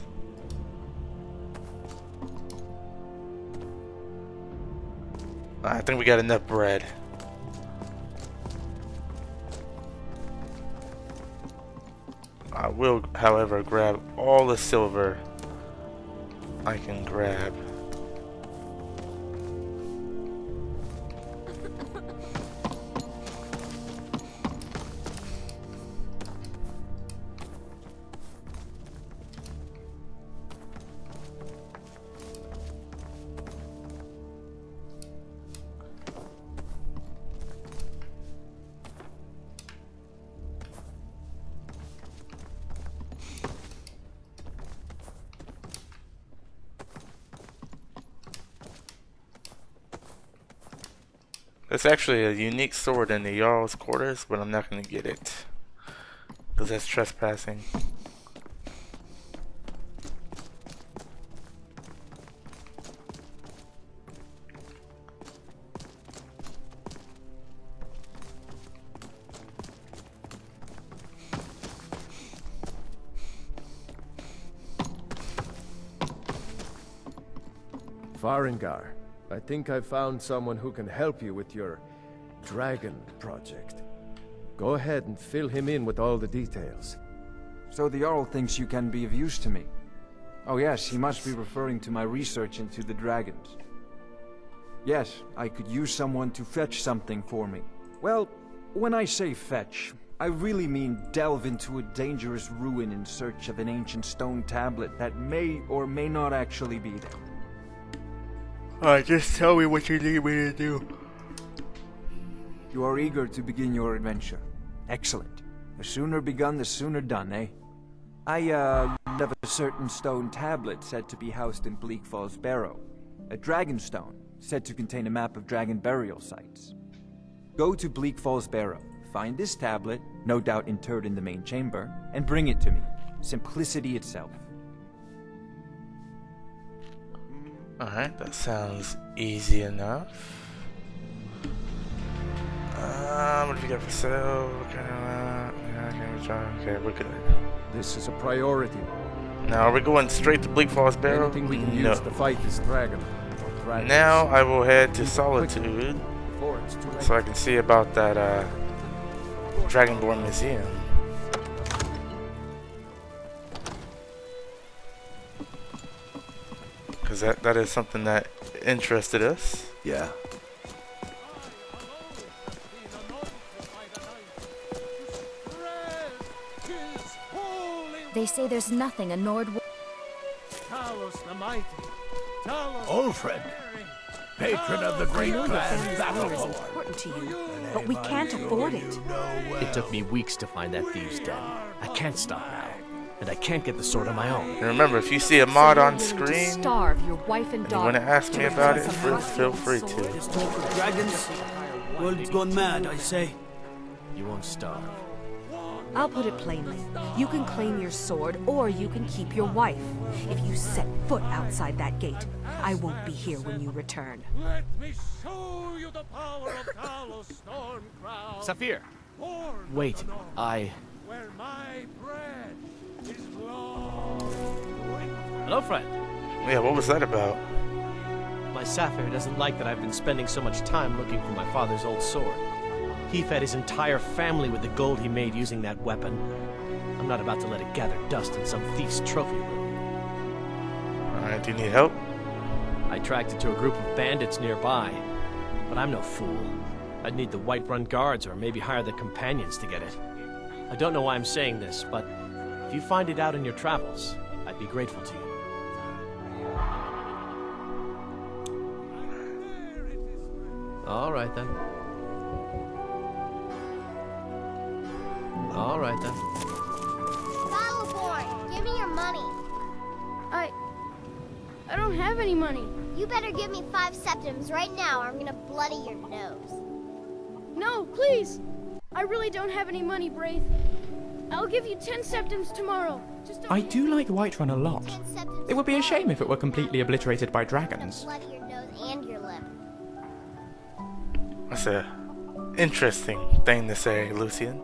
I think we got enough bread. I will, however, grab all the silver I can grab. It's actually a unique sword in the Jarl's quarters, but I'm not going to get it because that's trespassing. Farengar, I think I found someone who can help you with your dragon project. Go ahead and fill him in with all the details. So the Jarl thinks you can be of use to me. Oh yes, he must be referring to my research into the dragons. Yes, I could use someone to fetch something for me. Well, when I say fetch, I really mean delve into a dangerous ruin in search of an ancient stone tablet that may or may not actually be there. Alright, just tell me what you need me to do. You are eager to begin your adventure. Excellent. The sooner begun, the sooner done, eh? I have a certain stone tablet said to be housed in Bleak Falls Barrow. A dragon stone, said to contain a map of dragon burial sites. Go to Bleak Falls Barrow, find this tablet, no doubt interred in the main chamber, and bring it to me. Simplicity itself. Alright, that sounds easy enough. What have you got for sale? Okay, we're good. This is a priority. Now, are we going straight to Bleak Falls Barrow? Anything we can use to fight this dragon. Now I will head to Solitude so I can see about that Dragonborn Museum. Because that is something that interested us. Yeah. They say there's nothing a Nord... Talos the Mighty. Talos Ulfred, patron of the great clan Battle is important to you, but we can't afford it. It took me weeks to find that thieves' den. I can't stop now, and I can't get the sword on my own. And remember, if you see a mod on screen Starve your wife and and you want to ask me about it, feel free to. Just talk of dragons. World's gone mad, I say. You won't starve. I'll put it plainly. You can claim your sword, or you can keep your wife. If you set foot outside that gate, I won't be here when you return. Let me show you the power of Talos Stormcrown. Saphir! Wait, I... Where my bread is long. Hello, friend. Yeah, what was that about? My Saphir doesn't like that I've been spending so much time looking for my father's old sword. He fed his entire family with the gold he made using that weapon. I'm not about to let it gather dust in some thief's trophy room. Alright, do you need help? I tracked it to a group of bandits nearby, but I'm no fool. I'd need the Whiterun guards or maybe hire the companions to get it. I don't know why I'm saying this, but if you find it out in your travels, I'd be grateful to you. All right then. All right then. Battleborn, give me your money. I don't have any money. You better give me 5 septims right now or I'm gonna bloody your nose. No, please. I really don't have any money, Braith. I'll give you 10 septims tomorrow. I do like Whiterun a lot. It would be a shame if it were completely obliterated by dragons. Bloody your nose and your lip. That's a interesting thing to say, Lucian.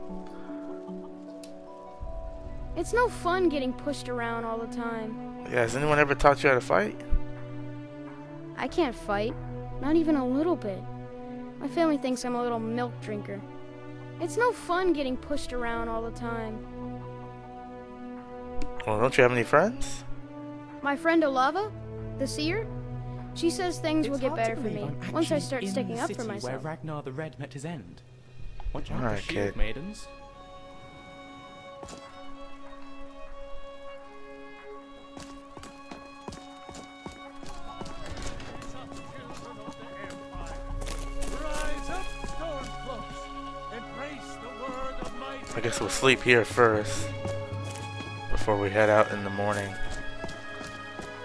It's no fun getting pushed around all the time. Yeah, has anyone ever taught you how to fight? I can't fight. Not even a little bit. My family thinks I'm a little milk drinker. It's no fun getting pushed around all the time. Well, don't you have any friends? My friend Olava, the seer, she says things will get better for me once I start sticking up for myself. Where Ragnar the Red met his end. Watch out Alright, for shield kid. maidens. I guess we'll sleep here first before we head out in the morning.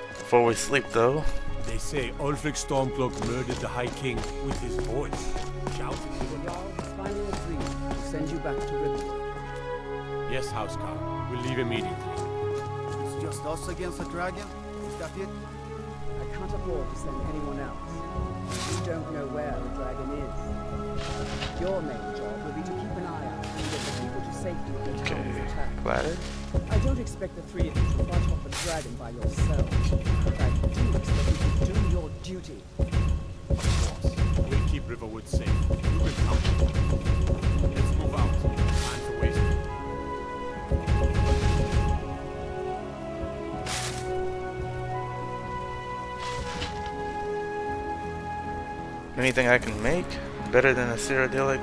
Before we sleep, though, They say Ulfric Stormcloak murdered the High King with his voice, shouting to the Jarl has finally agreed to send you back to Riverwood. Yes, Housecarl. We'll leave immediately. It's just us against the dragon? Is that it? I can't afford to send anyone else. You don't know where the dragon is. Your main job will be to keep an eye out and get the people to safety if the town is attacked. Flattered. I don't expect the three of you to fight off the dragon by yourselves, but I do expect you to do your duty. We'll keep Riverwood safe. You can count on it. Let's move out. Time to waste. anything I can make better than a Cyrodiilic?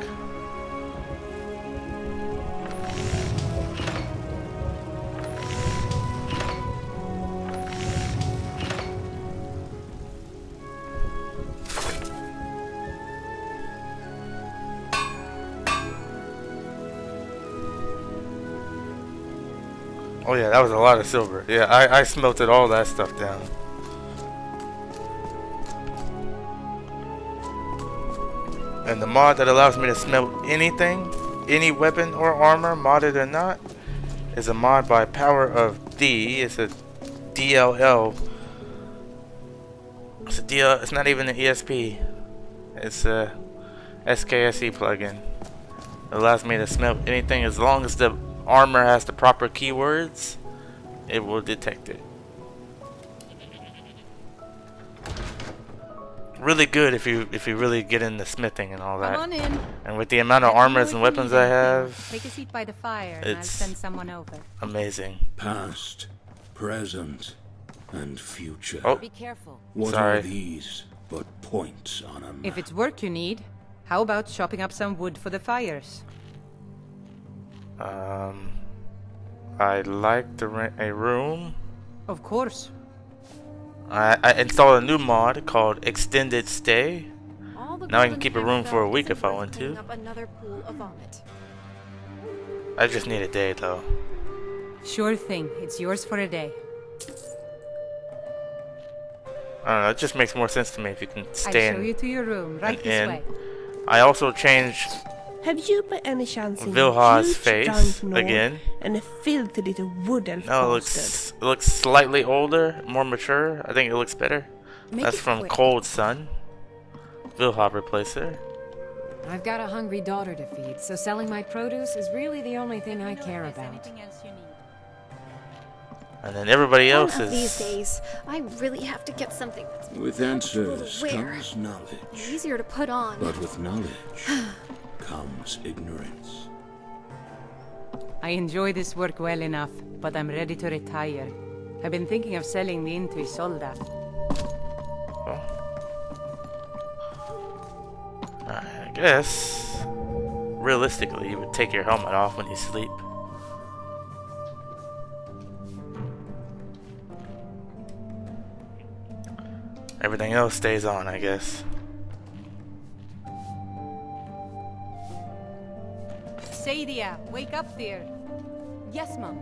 Oh yeah, that was a lot of silver. Yeah, I smelted all that stuff down. And the mod that allows me to smelt anything, any weapon or armor, modded or not, is a mod by Power of D. It's a DLL. It's not even an ESP. It's a SKSE plugin. It allows me to smelt anything as long as the armor has the proper keywords. It will detect it. Really good if you really get into smithing and all that. Come on in. And with the amount of armors and weapons I have, Take a seat by the fire, and I'll it's send someone over. amazing. Past, present, and future. Oh, Be careful. What sorry. are these but points on a map? If it's work you need, how about chopping up some wood for the fires? I'd like to rent a room. Of course. I installed a new mod called Extended Stay. Now I can keep a room for a week if I want to. Another pool of vomit. I just need a day though. Sure thing. It's yours for a day. I don't know, it just makes more sense to me if you can stay I'll show in you to your room, right an this inn. way. I also changed Have you by any chance seen Vilha's huge face giant gnoll again. and a filthy little wood elf No, it bastard? looks slightly older, more mature. I think it looks better. Make That's it from quick. Cold Sun. Vilha replacer. I've got a hungry daughter to feed, so selling my produce is really the only thing I care about. And then everybody else One of these is days, I really have to get something that's With answers wear. comes knowledge. easier to put on. But with knowledge comes ignorance. I enjoy this work well enough, but I'm ready to retire. I've been thinking of selling the inn to Isolda. I guess realistically you would take your helmet off when you sleep. Everything else stays on, I guess. Sadia, wake up there. Yes, Mom.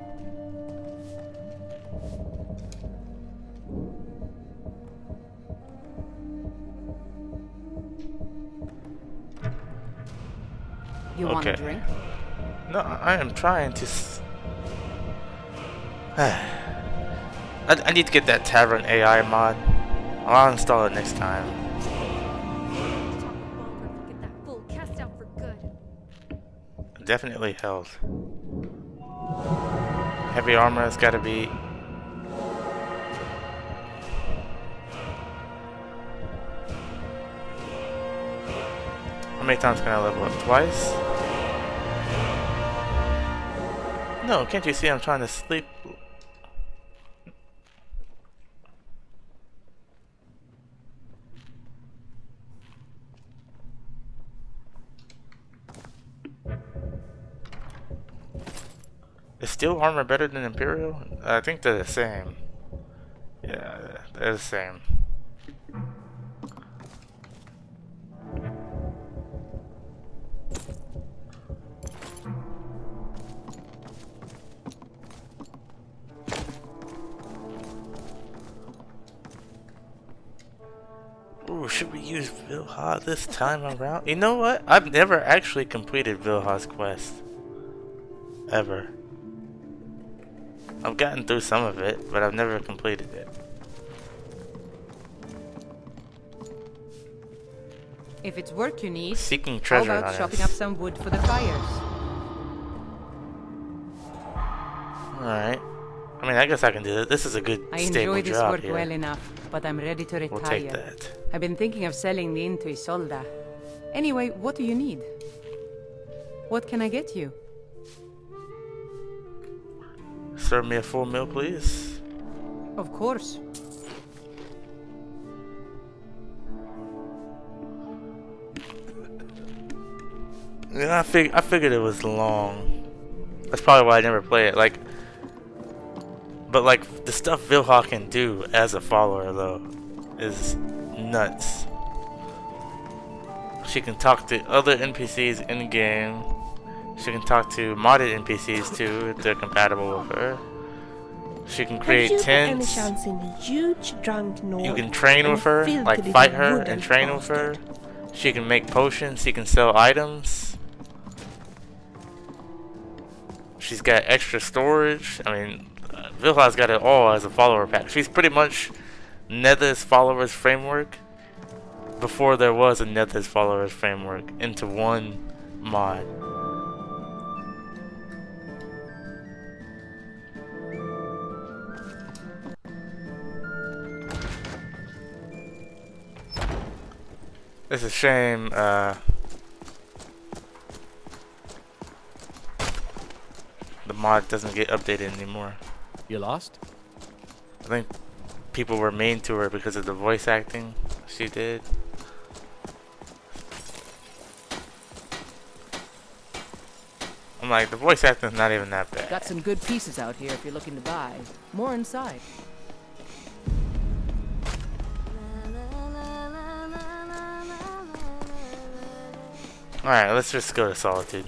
You want a drink? No, I am trying to. I need to get that Tavern AI mod. I'll install it next time. Get that fool cast out for good. Definitely health. Heavy armor has got to be. How many times can I level up? Twice? No, can't you see I'm trying to sleep? Is steel armor better than Imperial? I think they're the same. Yeah, they're the same. Ooh, should we use Vilha this time around? You know what? I've never actually completed Vilha's quest. Ever. I've gotten through some of it, but I've never completed it. If it's work you need, Seeking treasure how about on chopping us. up some wood for the fires? Alright. I mean, I guess I can do it. This is a good, I stable enjoy this job work here. well enough, but I'm ready to retire. We'll take that. I've been thinking of selling the inn to Isolda. Anyway, what do you need? What can I get you? Serve me a full meal, please. Of course. Yeah, I figured it was long. That's probably why I never play it. But like the stuff Vilha can do as a follower though is nuts. She can talk to other NPCs in game. She can talk to modded NPCs too if they're compatible with her. She can create Have you by any tents. chance seen the huge drunk Nord You can train with her, and like filthy fight little her wooden and train with bastard? her. She can make potions. She can sell items. She's got extra storage. I mean, Vilha's got it all as a follower pack. She's pretty much Nether's followers framework before there was a Nether's followers framework into one mod. It's a shame, the mod doesn't get updated anymore. You lost? I think people were mean to her because of the voice acting she did. I'm like, the voice acting's not even that bad. Got some good pieces out here if you're looking to buy. More inside. Alright, let's just go to Solitude.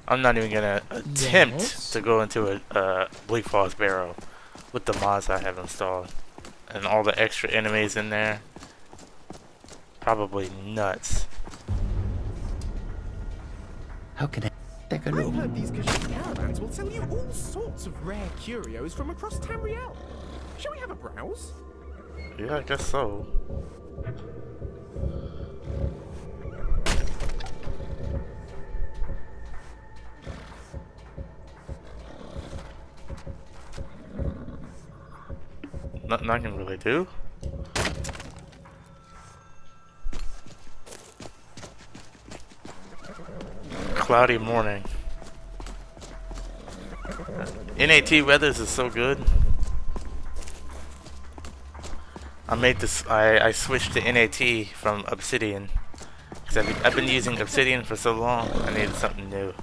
I'm not even gonna attempt to go into a Bleak Falls Barrow with the mods I have installed and all the extra enemies in there. Probably nuts. How can I take a I've look? heard these Kashyyyk caravans will sell you all sorts of rare curios from across Tamriel. Shall we have a browse? Yeah, I guess so. Nothing I can really do. Cloudy morning. NAT weathers is so good. I made this. I switched to NAT from Obsidian because I've been using Obsidian for so long. I needed something new.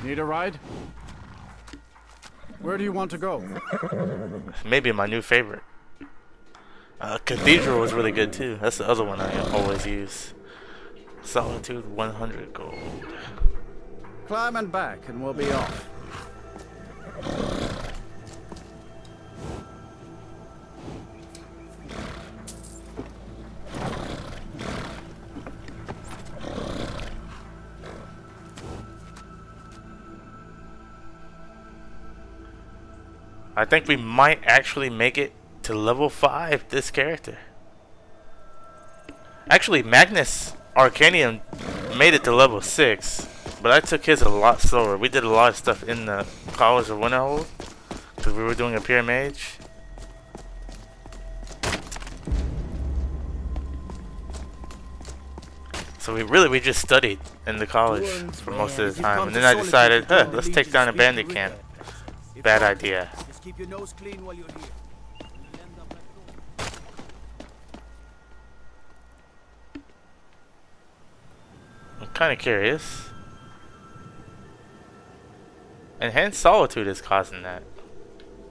Need a ride? Where do you want to go? Maybe my new favorite. Cathedral was really good too. That's the other one I always use. Solitude 100 gold. Climb and back and we'll be off. I think we might actually make it to level 5 this character. Actually, Magnus Arcanium made it to level 6, but I took his a lot slower. We did a lot of stuff in the College of Winterhold because we were doing a Pure Mage. So we just studied in the college for most of the time, and then I decided, let's take down a bandit camp. Bad idea. Keep your nose clean while you're here. I'm kind of curious. Enhanced Solitude is causing that.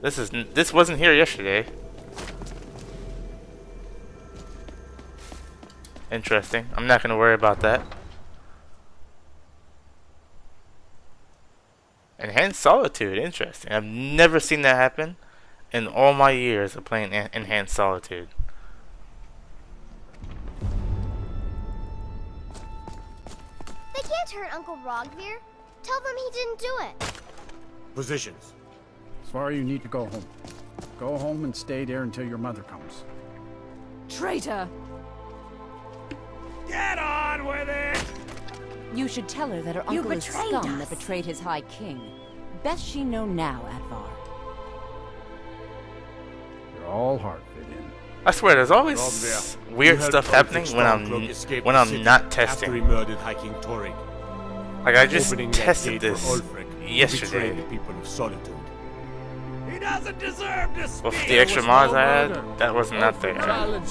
This wasn't here yesterday. Interesting. I'm not gonna worry about that. Enhanced Solitude, interesting. I've never seen that happen in all my years of playing Enhanced Solitude. They can't hurt Uncle Rogvir. Tell them he didn't do it. Positions. Svar, you need to go home. Go home and stay there until your mother comes. Traitor! Get on with it! You should tell her that her You uncle is betrayed scum us. that betrayed his High King. Best she know now, Advar. You're all hard fit in. I swear, there's always From weird there, stuff you heard happening Ulfric when I'm city not after he testing. murdered High King Torrig. Like I just Opening that tested gate for this Ulfric, who yesterday. betrayed the people of Solitude. He doesn't deserve to speak. With the extra mods I had, that was not there. I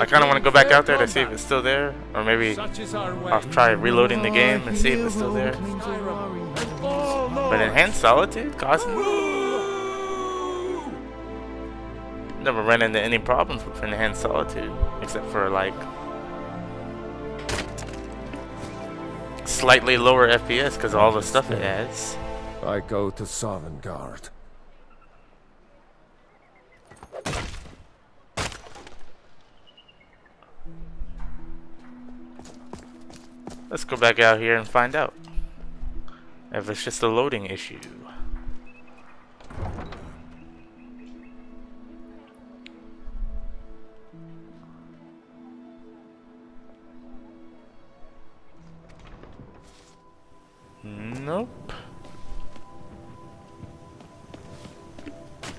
kind of want to go back out there to see if it's still there, or maybe I'll try reloading the game and see if it's still there. But Enhanced Solitude, Cosmo? Never ran into any problems with Enhanced Solitude, except for like slightly lower FPS because of all the stuff it adds. I go to Sovngarde. Let's go back out here and find out if it's just a loading issue. Nope.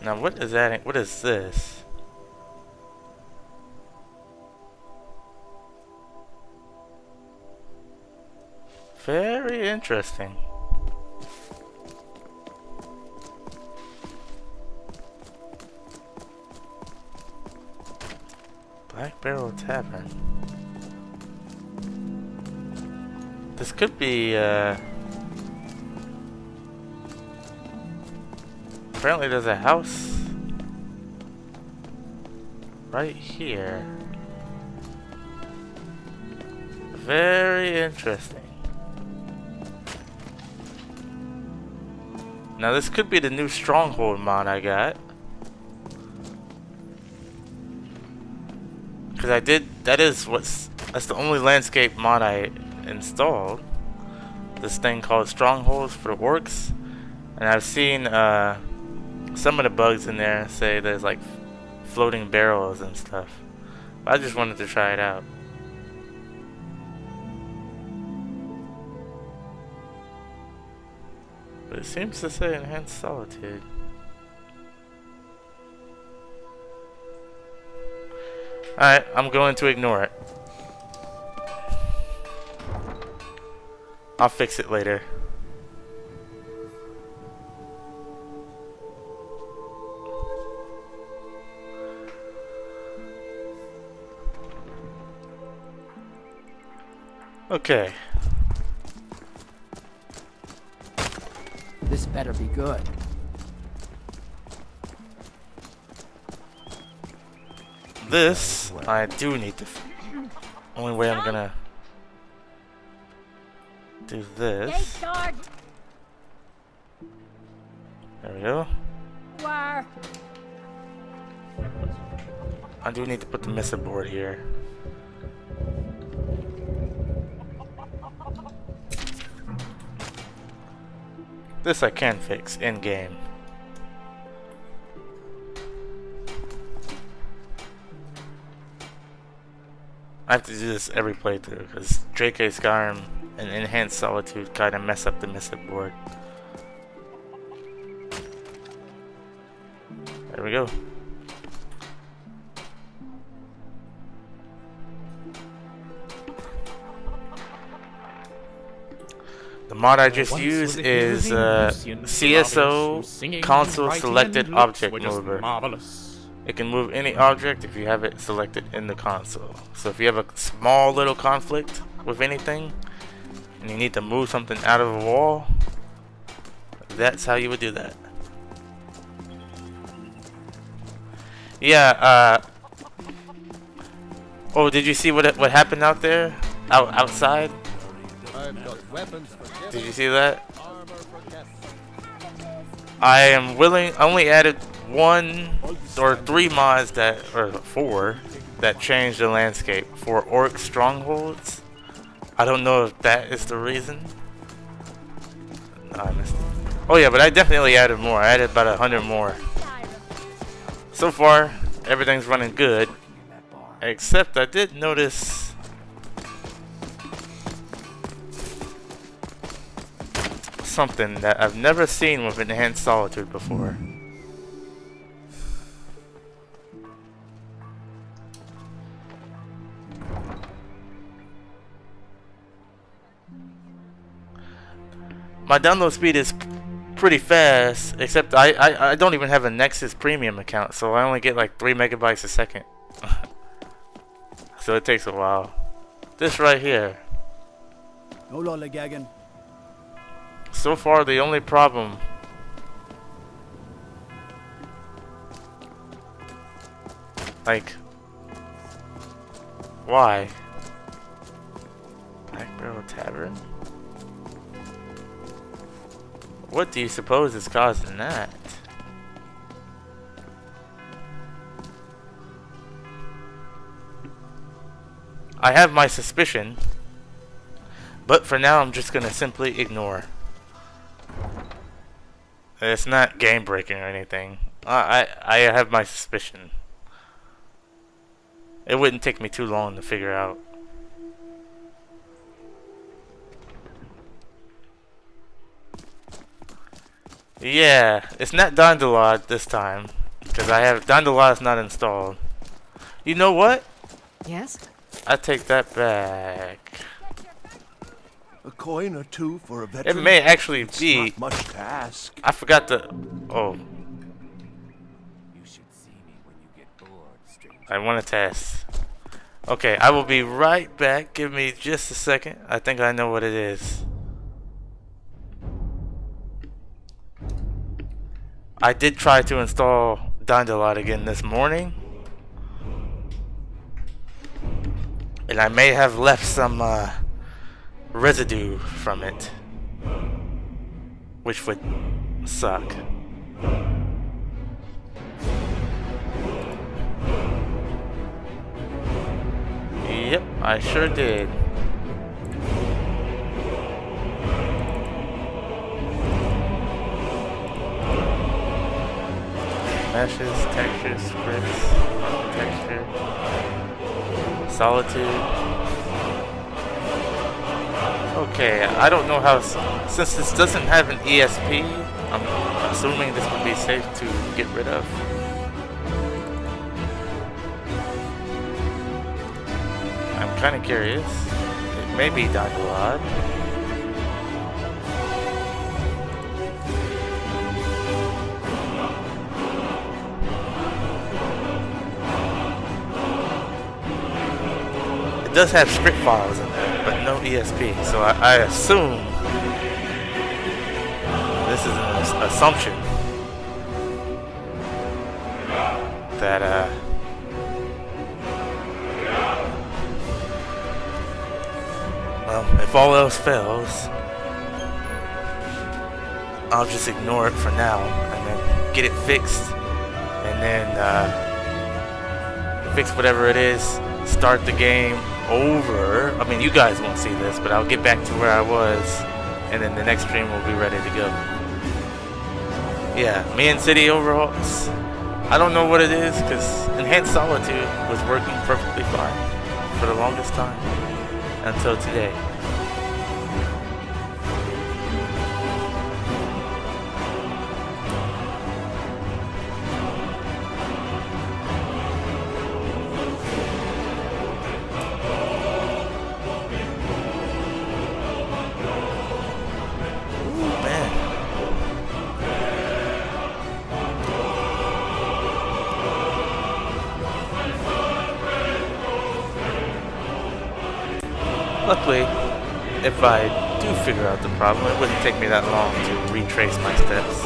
Now what is that? What is this? Very interesting. Black Barrel Tavern. This could be apparently there's a house right here. Very interesting. Now this could be the new Stronghold mod I got. Cause that's the only landscape mod I installed. This thing called Strongholds for the Orcs. And I've seen some of the bugs in there say there's like floating barrels and stuff. But I just wanted to try it out. But it seems to say Enhanced Solitude. Alright, I'm going to ignore it. I'll fix it later. Okay. This better be good. This I do need to. Only way I'm gonna do this. There we go. Where? I do need to put the message board here. This I can fix in game. I have to do this every playthrough because JK Skyrim and Enhanced Solitude kind of mess up the message board. There we go. The mod I just used is CSO Console Selected Object Mover. It can move any object if you have it selected in the console. So if you have a small little conflict with anything and you need to move something out of a wall, that's how you would do that. Yeah, oh, did you see what happened out there? Outside? Did you see that? I am willing. I only added 1 or 3 mods or 4 that changed the landscape for orc strongholds. I don't know if that is the reason. No, I missed it. Oh yeah, but I definitely added more. I added about 100 more. So far, everything's running good. Except I did notice something that I've never seen with Enhanced Solitude before. My download speed is pretty fast, except I don't even have a Nexus premium account, so I only get like 3 megabytes a second. So it takes a while. This right here. No lollygagging. So far, the only problem. Like, why? Black Barrel Tavern? What do you suppose is causing that? I have my suspicion, but for now I'm just gonna simply ignore. It's not game breaking or anything. I have my suspicion. It wouldn't take me too long to figure out. Yeah, it's not Dandelion this time, because I have Dandelion's not installed. You know what? Yes? I take that back. A coin or two for a veteran. It may actually It's be. not much to ask. I forgot the. Oh. I want to test. Okay, I will be right back. Give me just a second. I think I know what it is. I did try to install Dandelion again this morning, and I may have left some residue from it, which would suck. Yep, I sure did. Meshes, textures, scripts, texture, Solitude. Okay, I don't know how, since this doesn't have an ESP, I'm assuming this would be safe to get rid of. I'm kind of curious. It may be Dandelion. It does have script files in there, but no ESP, so I assume this is an assumption that well, if all else fails, I'll just ignore it for now and then get it fixed, and then fix whatever it is, start the game over. I mean, you guys won't see this, but I'll get back to where I was, and then the next stream will be ready to go. Yeah, me and City overhauls. I don't know what it is, because Enhanced Solitude was working perfectly fine for the longest time until today. Luckily, if I do figure out the problem, it wouldn't take me that long to retrace my steps.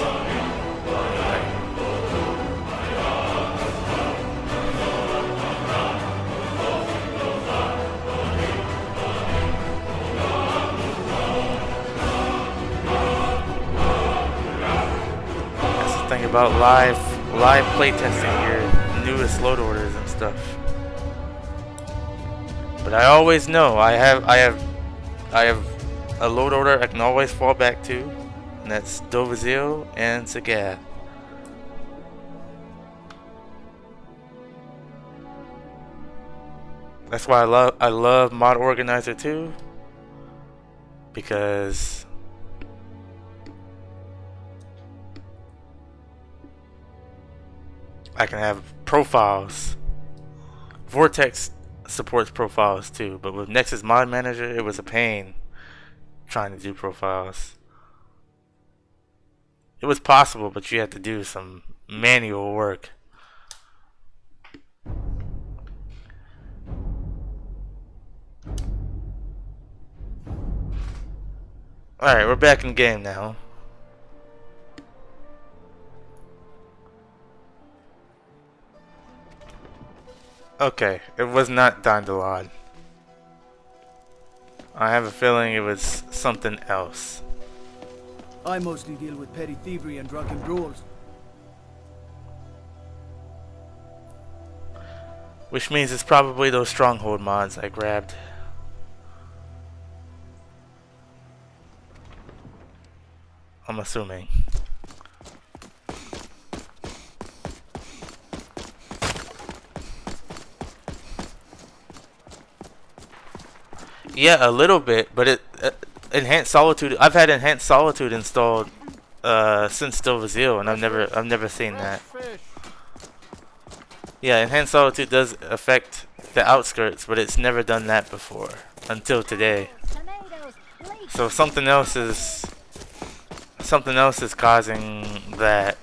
That's the thing about live playtesting your newest load orders and stuff. But I always know I have a load order I can always fall back to, and that's Dovizil and Sagat. That's why I love Mod Organizer too, because I can have profiles. Vortex supports profiles too, but with Nexus Mod Manager it was a pain trying to do profiles. It was possible, but you had to do some manual work. Alright, we're back in game now. Okay, it was not Dandelion. I have a feeling it was something else. I mostly deal with petty thievery and drunken brawls. Which means it's probably those stronghold mods I grabbed. I'm assuming. Yeah, a little bit, but it enhanced solitude. I've had enhanced solitude installed since Davion, and I've never seen that. Yeah, enhanced solitude does affect the outskirts, but it's never done that before until today. So something else is causing that.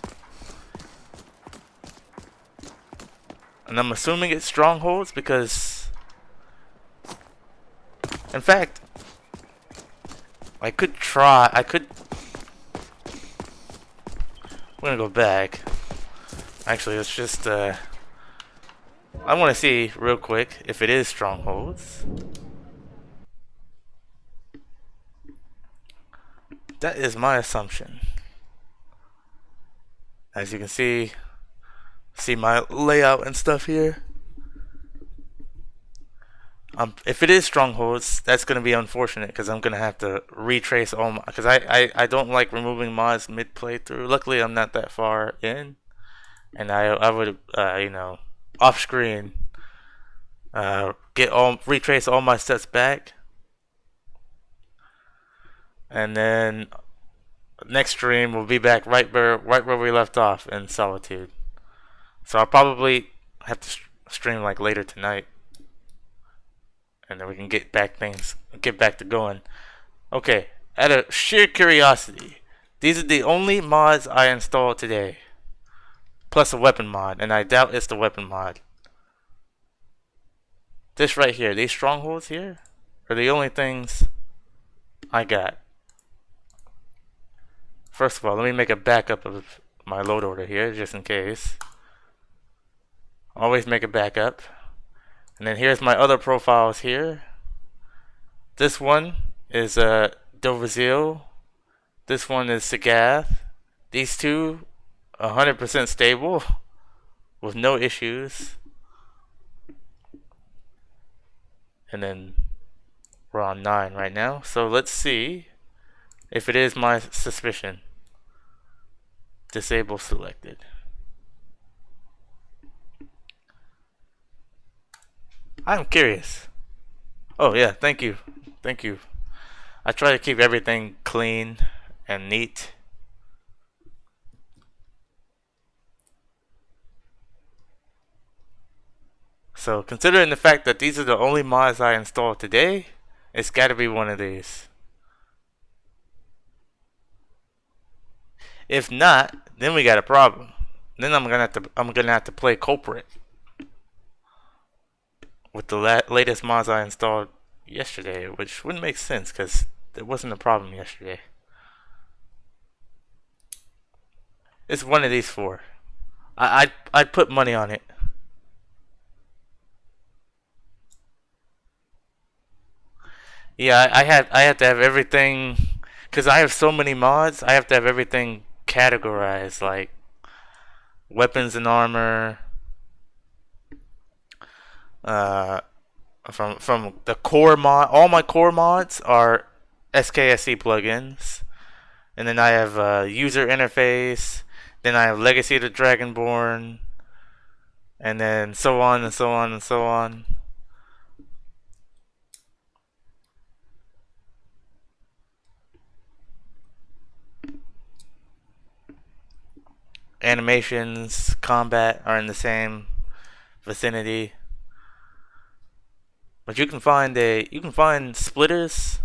And I'm assuming it's strongholds because, in fact, I could try. We're gonna go back. Actually, let's just. I want to see real quick if it is strongholds. That is my assumption. As you can see my layout and stuff here. If it is strongholds, that's going to be unfortunate because I'm going to have to retrace all my... Because I don't like removing mods mid-playthrough. Luckily, I'm not that far in. And I would, you know, off-screen, retrace all my steps back. And then next stream we'll be back right where we left off in Solitude. So I'll probably have to stream like later tonight. And then we can get back to going. Okay, out of sheer curiosity, these are the only mods I installed today. Plus a weapon mod, and I doubt it's the weapon mod. This right here, these strongholds here, are the only things I got. First of all, let me make a backup of my load order here, just in case. Always make a backup. And then here's my other profiles here. This one is Davion. This one is Sagath. These two, 100% stable, with no issues. And then we're on 9 right now. So let's see if it is my suspicion. Disable selected. I'm curious. Oh yeah, thank you. Thank you. I try to keep everything clean and neat. So considering the fact that these are the only mods I installed today, it's gotta be one of these. If not, then we got a problem. Then I'm gonna have to play culprit with the latest mods I installed yesterday, which wouldn't make sense because there wasn't a problem yesterday. It's one of these four. I'd put money on it. Yeah, I have to have everything, because I have so many mods. I have to have everything categorized, like weapons and armor. From the core mod, all my core mods are SKSE plugins, and then I have user interface. Then I have Legacy of the Dragonborn, and then so on and so on and so on. Animations, combat are in the same vicinity. But you can find splitters,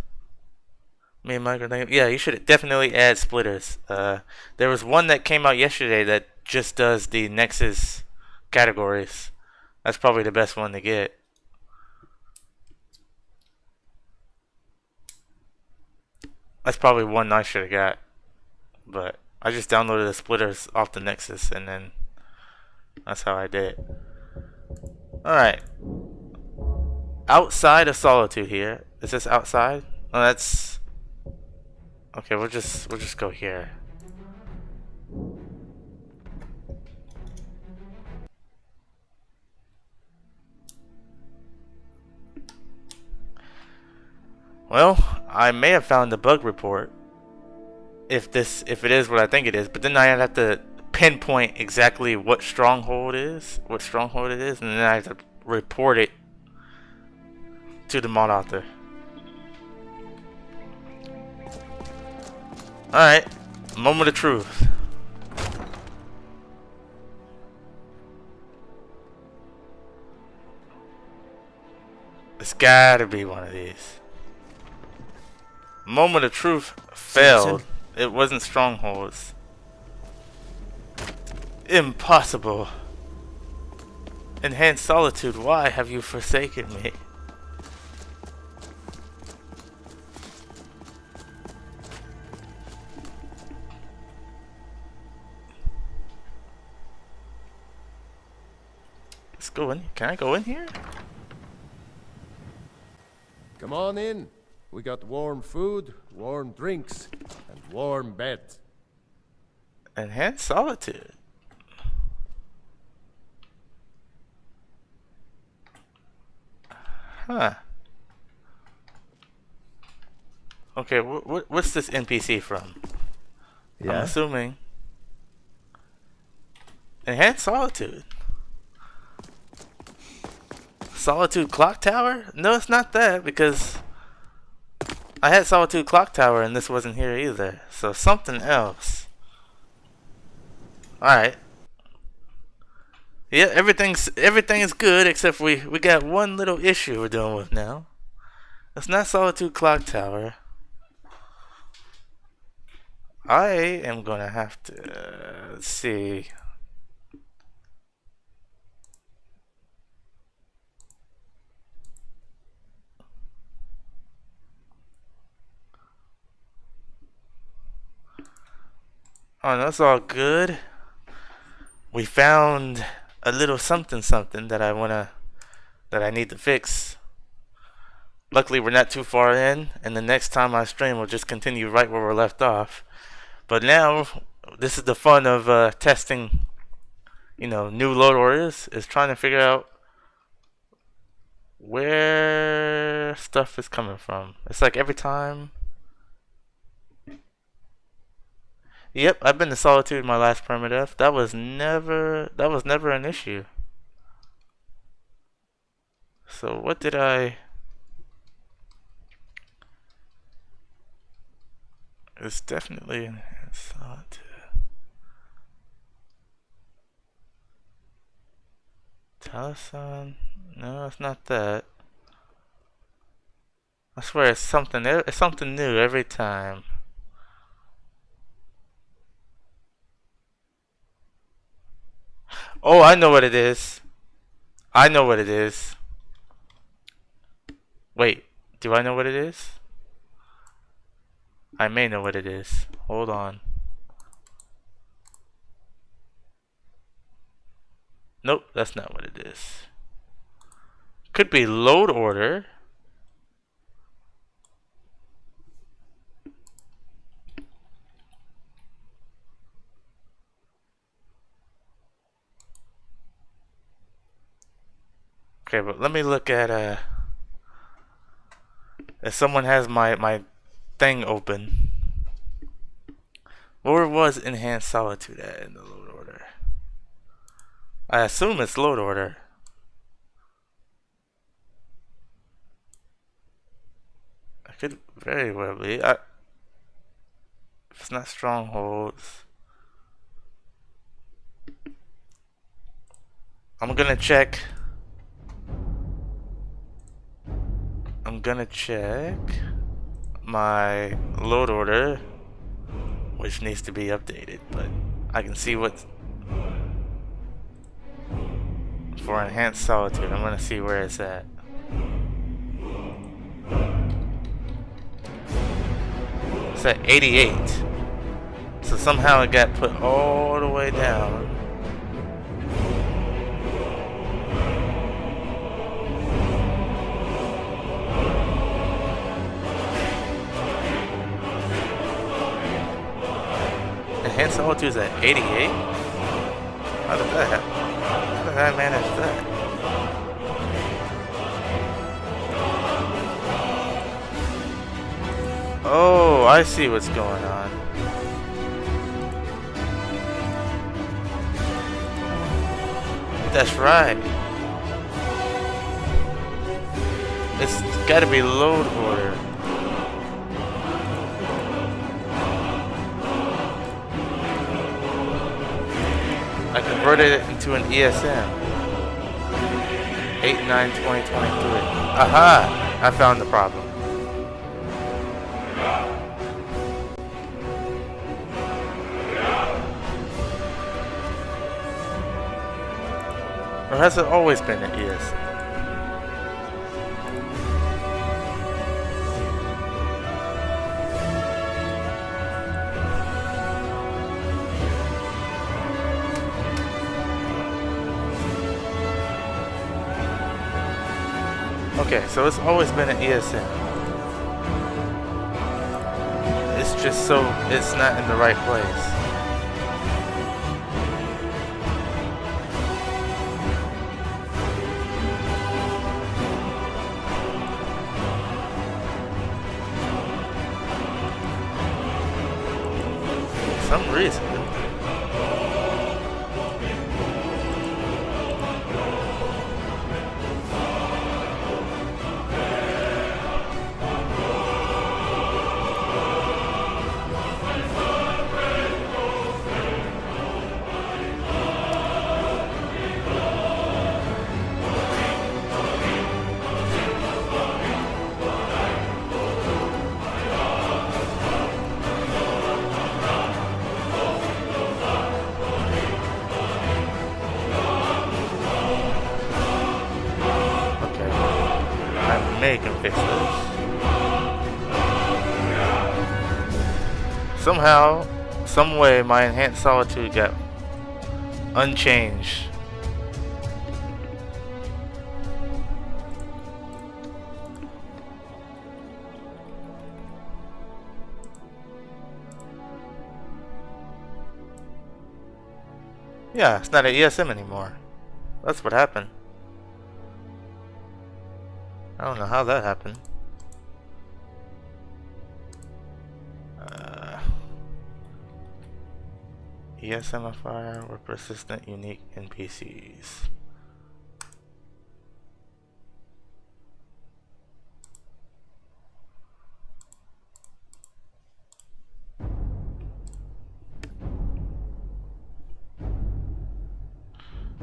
Me and Michael, yeah, you should definitely add splitters. There was one that came out yesterday that just does the Nexus categories. That's probably the best one to get. That's probably one I should have got. But I just downloaded the splitters off the Nexus and then that's how I did it. Alright. Outside of Solitude here. Is this outside? Oh, that's... Okay, we'll just go here. Well, I may have found the bug report if it is what I think it is, but then I'd have to pinpoint exactly what stronghold it is, and then I have to report it to the mod author. Alright, moment of truth. It's gotta be one of these. Moment of truth failed. It wasn't strongholds. Impossible. Enhanced Solitude, why have you forsaken me? Let's go in. Can I go in here? Come on in. We got warm food, warm drinks, and warm beds. Enhanced Solitude. Huh. Okay, what's this NPC from? Yeah? I'm assuming. Enhanced Solitude. Solitude Clock Tower? No, it's not that, because I had Solitude Clock Tower and this wasn't here either. So something else. Alright. Yeah, everything is good except we got one little issue we're dealing with now. It's not Solitude Clock Tower. I am gonna have to let's see. Oh, that's all good. We found a little something that I need to fix. Luckily, we're not too far in, and the next time I stream, we'll just continue right where we're left off. But now, this is the fun of testing, new load orders, is trying to figure out where stuff is coming from. It's like every time. Yep, I've been to Solitude my last permadeath. That was never an issue. So what did I... It's definitely Enhanced Solitude. Taliesin? No, it's not that. I swear it's something new every time. Oh, I know what it is. I know what it is. Wait, do I know what it is? I may know what it is. Hold on. Nope, that's not what it is. Could be load order. Okay, but let me look at if someone has my thing open. Where was Enhanced Solitude at in the load order? I assume it's load order. I could very well be. If it's not strongholds, I'm gonna check. my load order, which needs to be updated, but I can see what's for enhanced solitude. I'm gonna see where it's at. It's at 88. So somehow it got put all the way down. Enhanced solitude is at 88? How did that happen? How did I manage that? Oh, I see what's going on. That's right. It's gotta be load order. I converted it into an ESM. 8/9/2023. Aha! I found the problem. Or has it always been an ESM? Okay, so it's always been an ESM. It's just so it's not in the right place. For some reason. Can fix this. Somehow, some way, my enhanced solitude got unchanged. Yeah, it's not an ESM anymore. That's what happened. I don't know how that happened. ESMifier or persistent unique NPCs.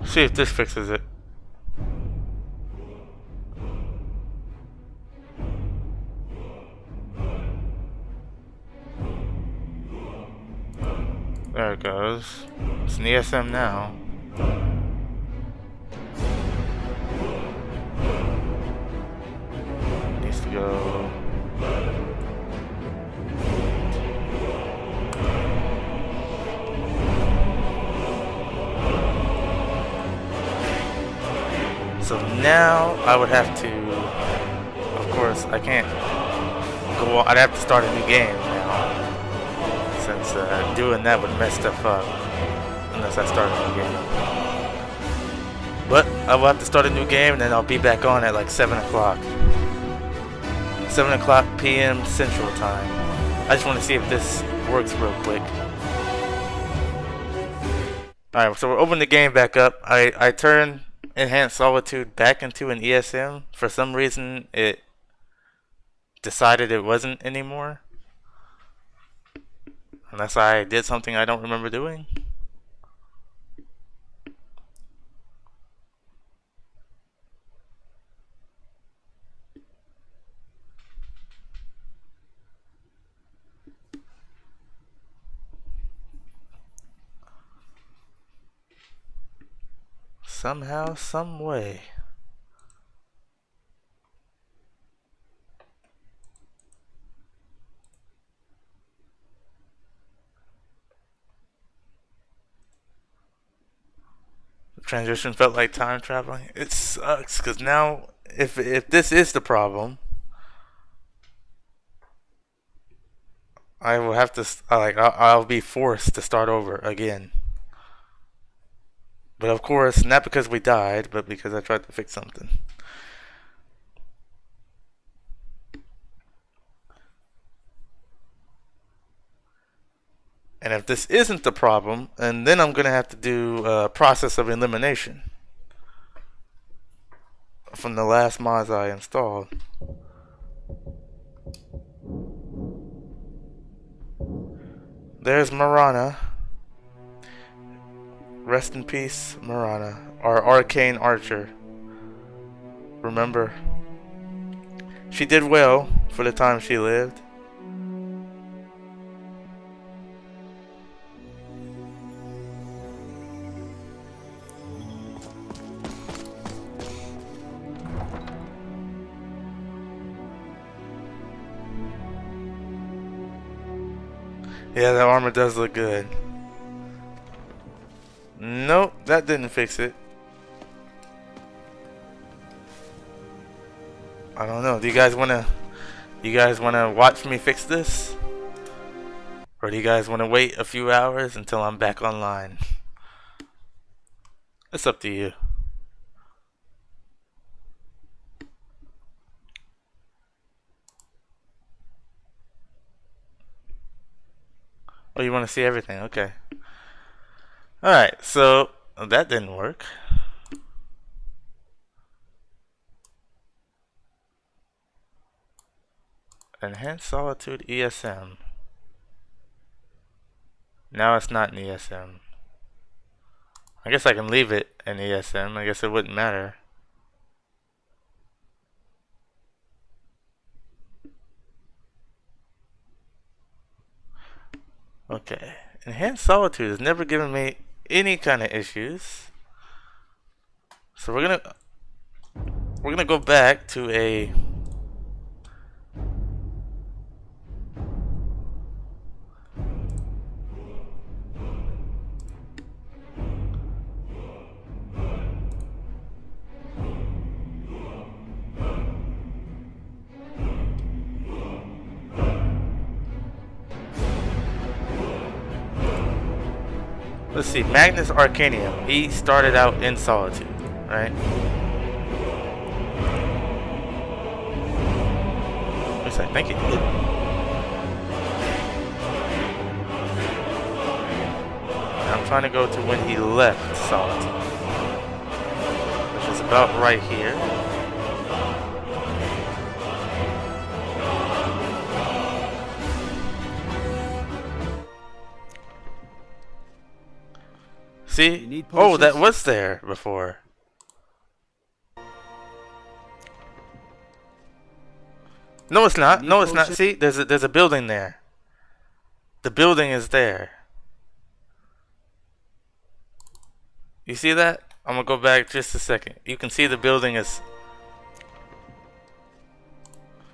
See if this fixes it. There it goes. It's an ESM now. Needs to go. So now I would have to, of course, I can't go on, I'd have to start a new game now, since doing that would mess stuff up, unless I start a new game. But I will have to start a new game and then I'll be back on at like 7 o'clock. 7 o'clock p.m. Central Time. I just want to see if this works real quick. Alright, so we're opening the game back up. I turned Enhanced Solitude back into an ESM. For some reason it decided it wasn't anymore. Unless I did something I don't remember doing. Somehow, some way. The transition felt like time traveling. It sucks because now, if this is the problem, I will have to I'll be forced to start over again. But of course, not because we died, but because I tried to fix something. And if this isn't the problem, and then I'm going to have to do a process of elimination from the last mods I installed. There's Marana. Rest in peace, Marana, our arcane archer. Remember, she did well for the time she lived. Yeah, that armor does look good. Nope, that didn't fix it. I don't know. Do you guys wanna watch me fix this? Or do you guys wanna wait a few hours until I'm back online? It's up to you. Oh, you want to see everything? Okay. Alright, so that didn't work. Enhanced Solitude ESM. Now it's not in ESM. I guess I can leave it in ESM. I guess it wouldn't matter. Okay. Enhanced Solitude has never given me any kind of issues. So we're gonna go back to a let's see, Magnus Arcanium. He started out in Solitude, right? Looks like, I think he did. I'm trying to go to when he left Solitude, which is about right here. See? Oh, that was there before. No, it's not. No, it's not. See, there's a building there. The building is there. You see that? I'm gonna go back just a second. You can see the building is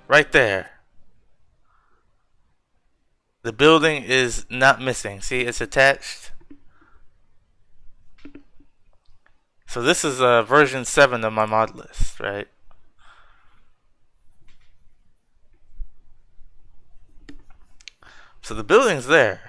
right there. The building is not missing. See, it's attached. So this is version 7 of my mod list, right? So the building's there.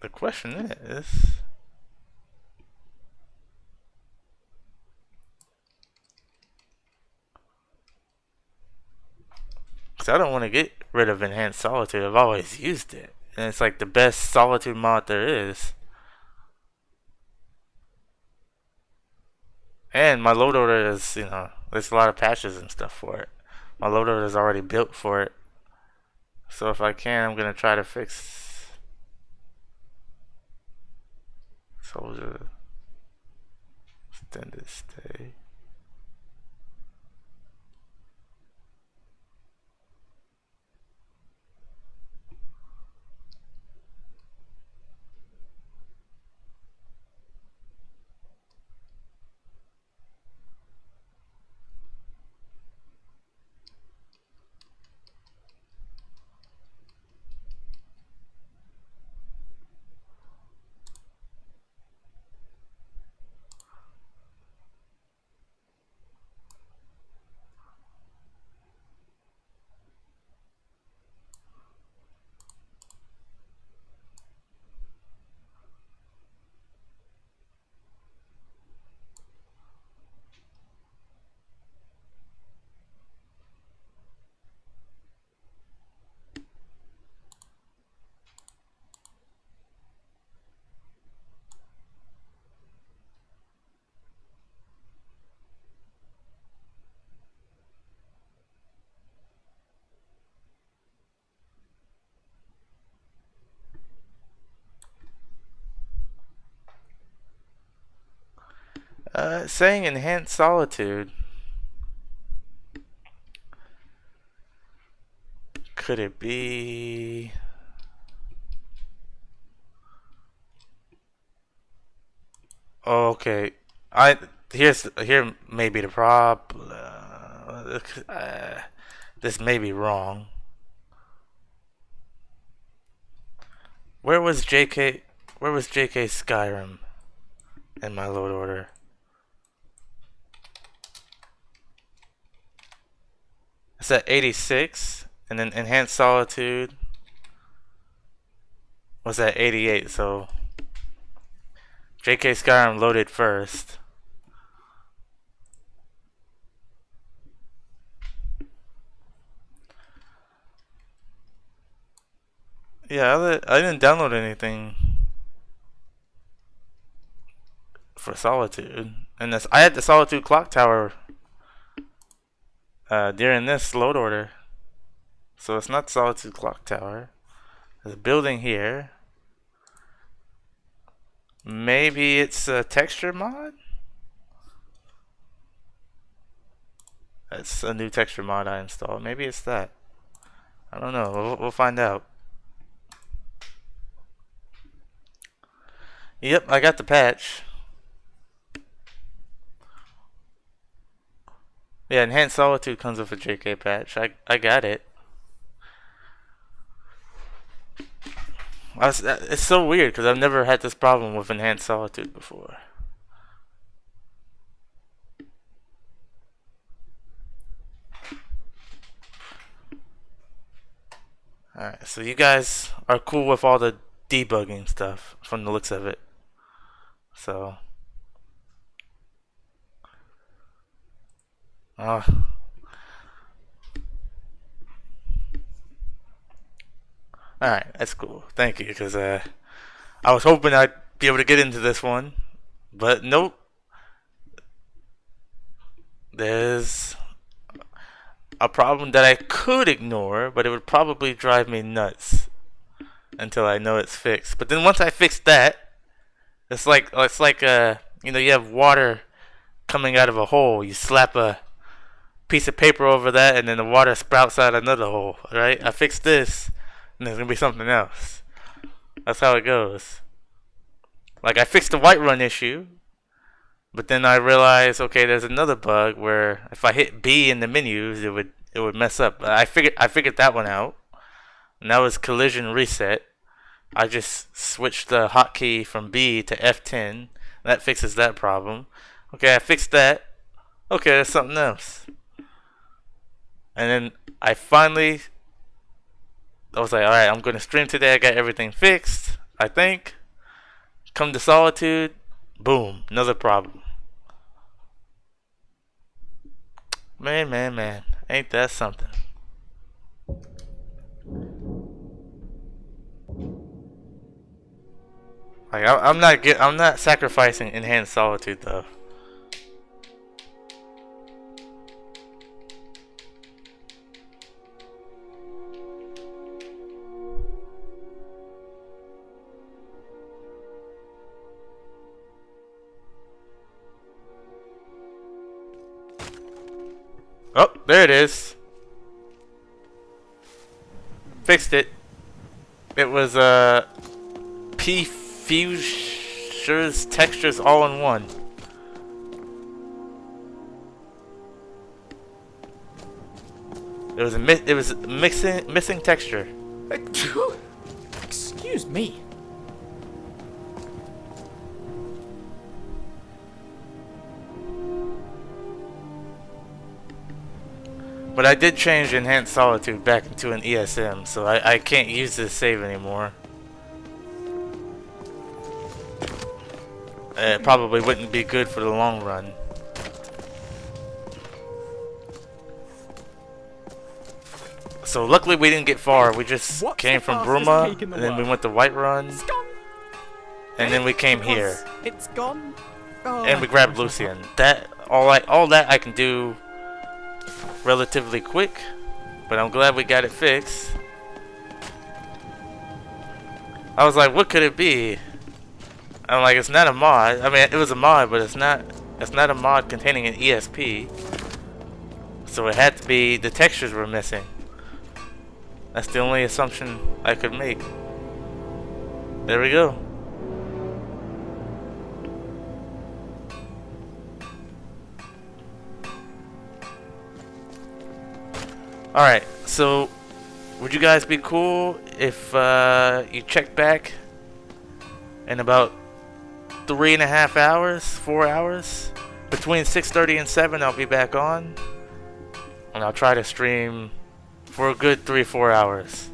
The question is, because I don't want to get rid of Enhanced Solitude. I've always used it, and it's like the best Solitude mod there is. And my load order is, you know, there's a lot of patches and stuff for it. My load order is already built for it. So if I can, I'm gonna try to fix Soldier. Extended stay. Saying enhanced solitude. Could it be? Oh, okay. Here may be the problem. This may be wrong. Where was JK? Where was JK Skyrim in my load order? It's at 86, and then enhanced solitude was at 88. So JK Skyrim loaded first. Yeah, I didn't download anything for Solitude, and I had the Solitude clock tower during this load order, so it's not Solitude clock tower. There's a building here. Maybe it's a texture mod. That's a new texture mod I installed. Maybe it's that. I don't know. We'll find out. Yep, I got the patch. Yeah, Enhanced Solitude comes with a JK patch. I got it. It's so weird because I've never had this problem with Enhanced Solitude before. Alright, so you guys are cool with all the debugging stuff from the looks of it. So alright, that's cool. Thank you, because I was hoping I'd be able to get into this one, but nope. There's a problem that I could ignore, but it would probably drive me nuts until I know it's fixed. But then once I fix that, it's like you know, you have water coming out of a hole. You slap a piece of paper over that, and then the water sprouts out another hole. Right? I fixed this, and there's gonna be something else. That's how it goes. Like, I fixed the Whiterun issue, but then I realized, okay, there's another bug where if I hit B in the menus, it would mess up. I figured that one out, and that was collision reset. I just switched the hotkey from B to F10. That fixes that problem. Okay, I fixed that. Okay, there's something else. And then I was like, alright, I'm going to stream today. I got everything fixed, I think. Come to Solitude. Boom, another problem. Man. Ain't that something? Like, I'm not sacrificing Enhanced Solitude though. Oh, there it is. Fixed it. It was P-Fuchsia's textures all in one. It was missing texture. Excuse me. But I did change Enhanced Solitude back into an ESM, so I can't use this save anymore. It probably wouldn't be good for the long run. So luckily we didn't get far. We just came from Bruma, and then we went to Whiterun, and then we came here. It's gone. Oh, and we grabbed Lucian. All that I can do relatively quick, but I'm glad we got it fixed. I was like, what could it be? I'm like, it's not a mod. I mean, it was a mod, but it's not a mod containing an ESP. So it had to be the textures were missing. That's the only assumption I could make. There we go. Alright, so would you guys be cool if you check back in about 3.5 hours, 4 hours? Between 6:30 and 7 I'll be back on, and I'll try to stream for a good 3-4 hours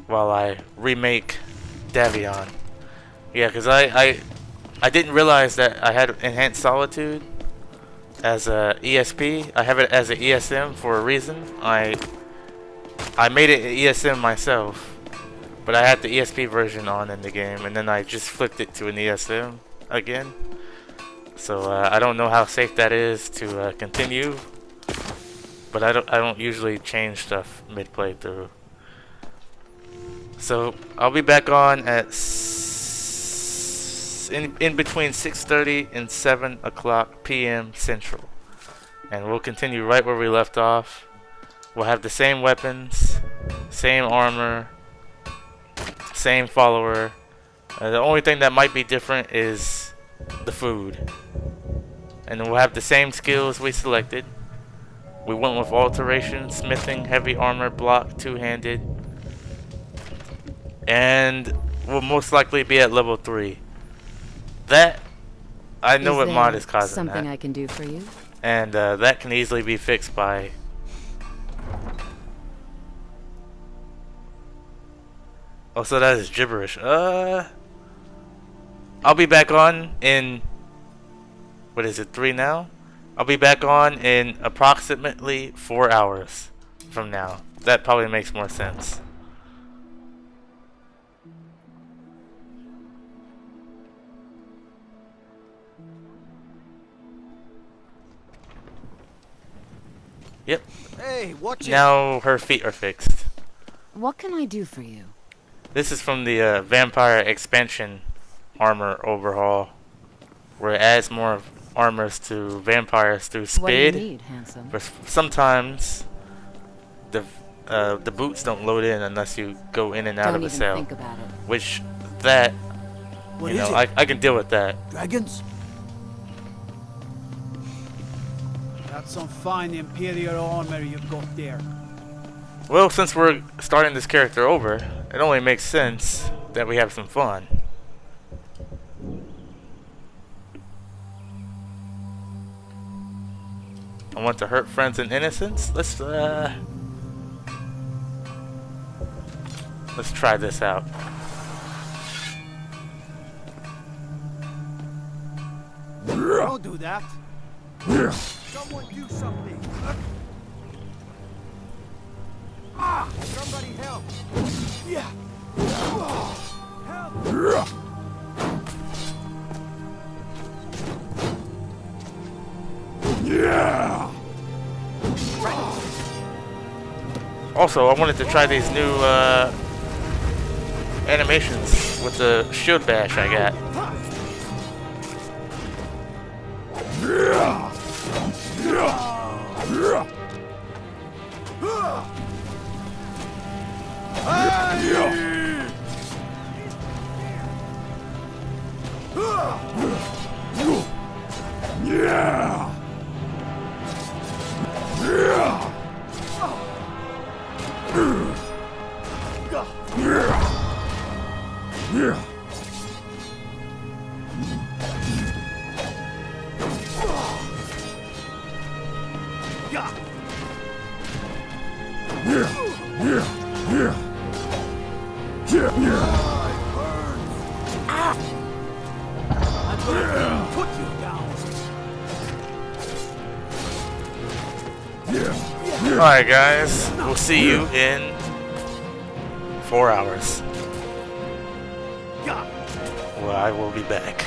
while I remake Davion. Yeah, because I didn't realize that I had Enhanced Solitude as a ESP. I have it as an ESM for a reason. I made it an ESM myself, but I had the ESP version on in the game, and then I just flipped it to an ESM again. So I don't know how safe that is to continue, but I don't usually change stuff mid playthrough. So I'll be back on at in between 6:30 and 7 o'clock p.m. Central, and we'll continue right where we left off. We'll have the same weapons, same armor, same follower. The only thing that might be different is the food, and then we'll have the same skills we selected. We went with alteration, smithing, heavy armor, block, two-handed, and we'll most likely be at level 3. That, I know what mod is causing something that. I can do for you? And that can easily be fixed by... Oh, so that is gibberish. I'll be back on in... What is it, 3 now? I'll be back on in approximately 4 hours from now. That probably makes more sense. Yep. Hey, watch it. Now her feet are fixed. What can I do for you? This is from the Vampire expansion armor overhaul, where it adds more armors to vampires through speed. What do you need, handsome? But sometimes the boots don't load in unless you go in and out of the cell. Think about it. Which that What you is know, it? I can deal with that. Dragons? That's some fine Imperial armor you've got there. Well, since we're starting this character over, it only makes sense that we have some fun. I want to hurt friends and innocents. Let's try this out. Don't do that. Someone do something. Ah! Somebody help! Yeah! Help! Yeah! Also, I wanted to try these new animations with the shield bash I got. Yeah! Alright guys, we'll see you in 4 hours. Well, I will be back.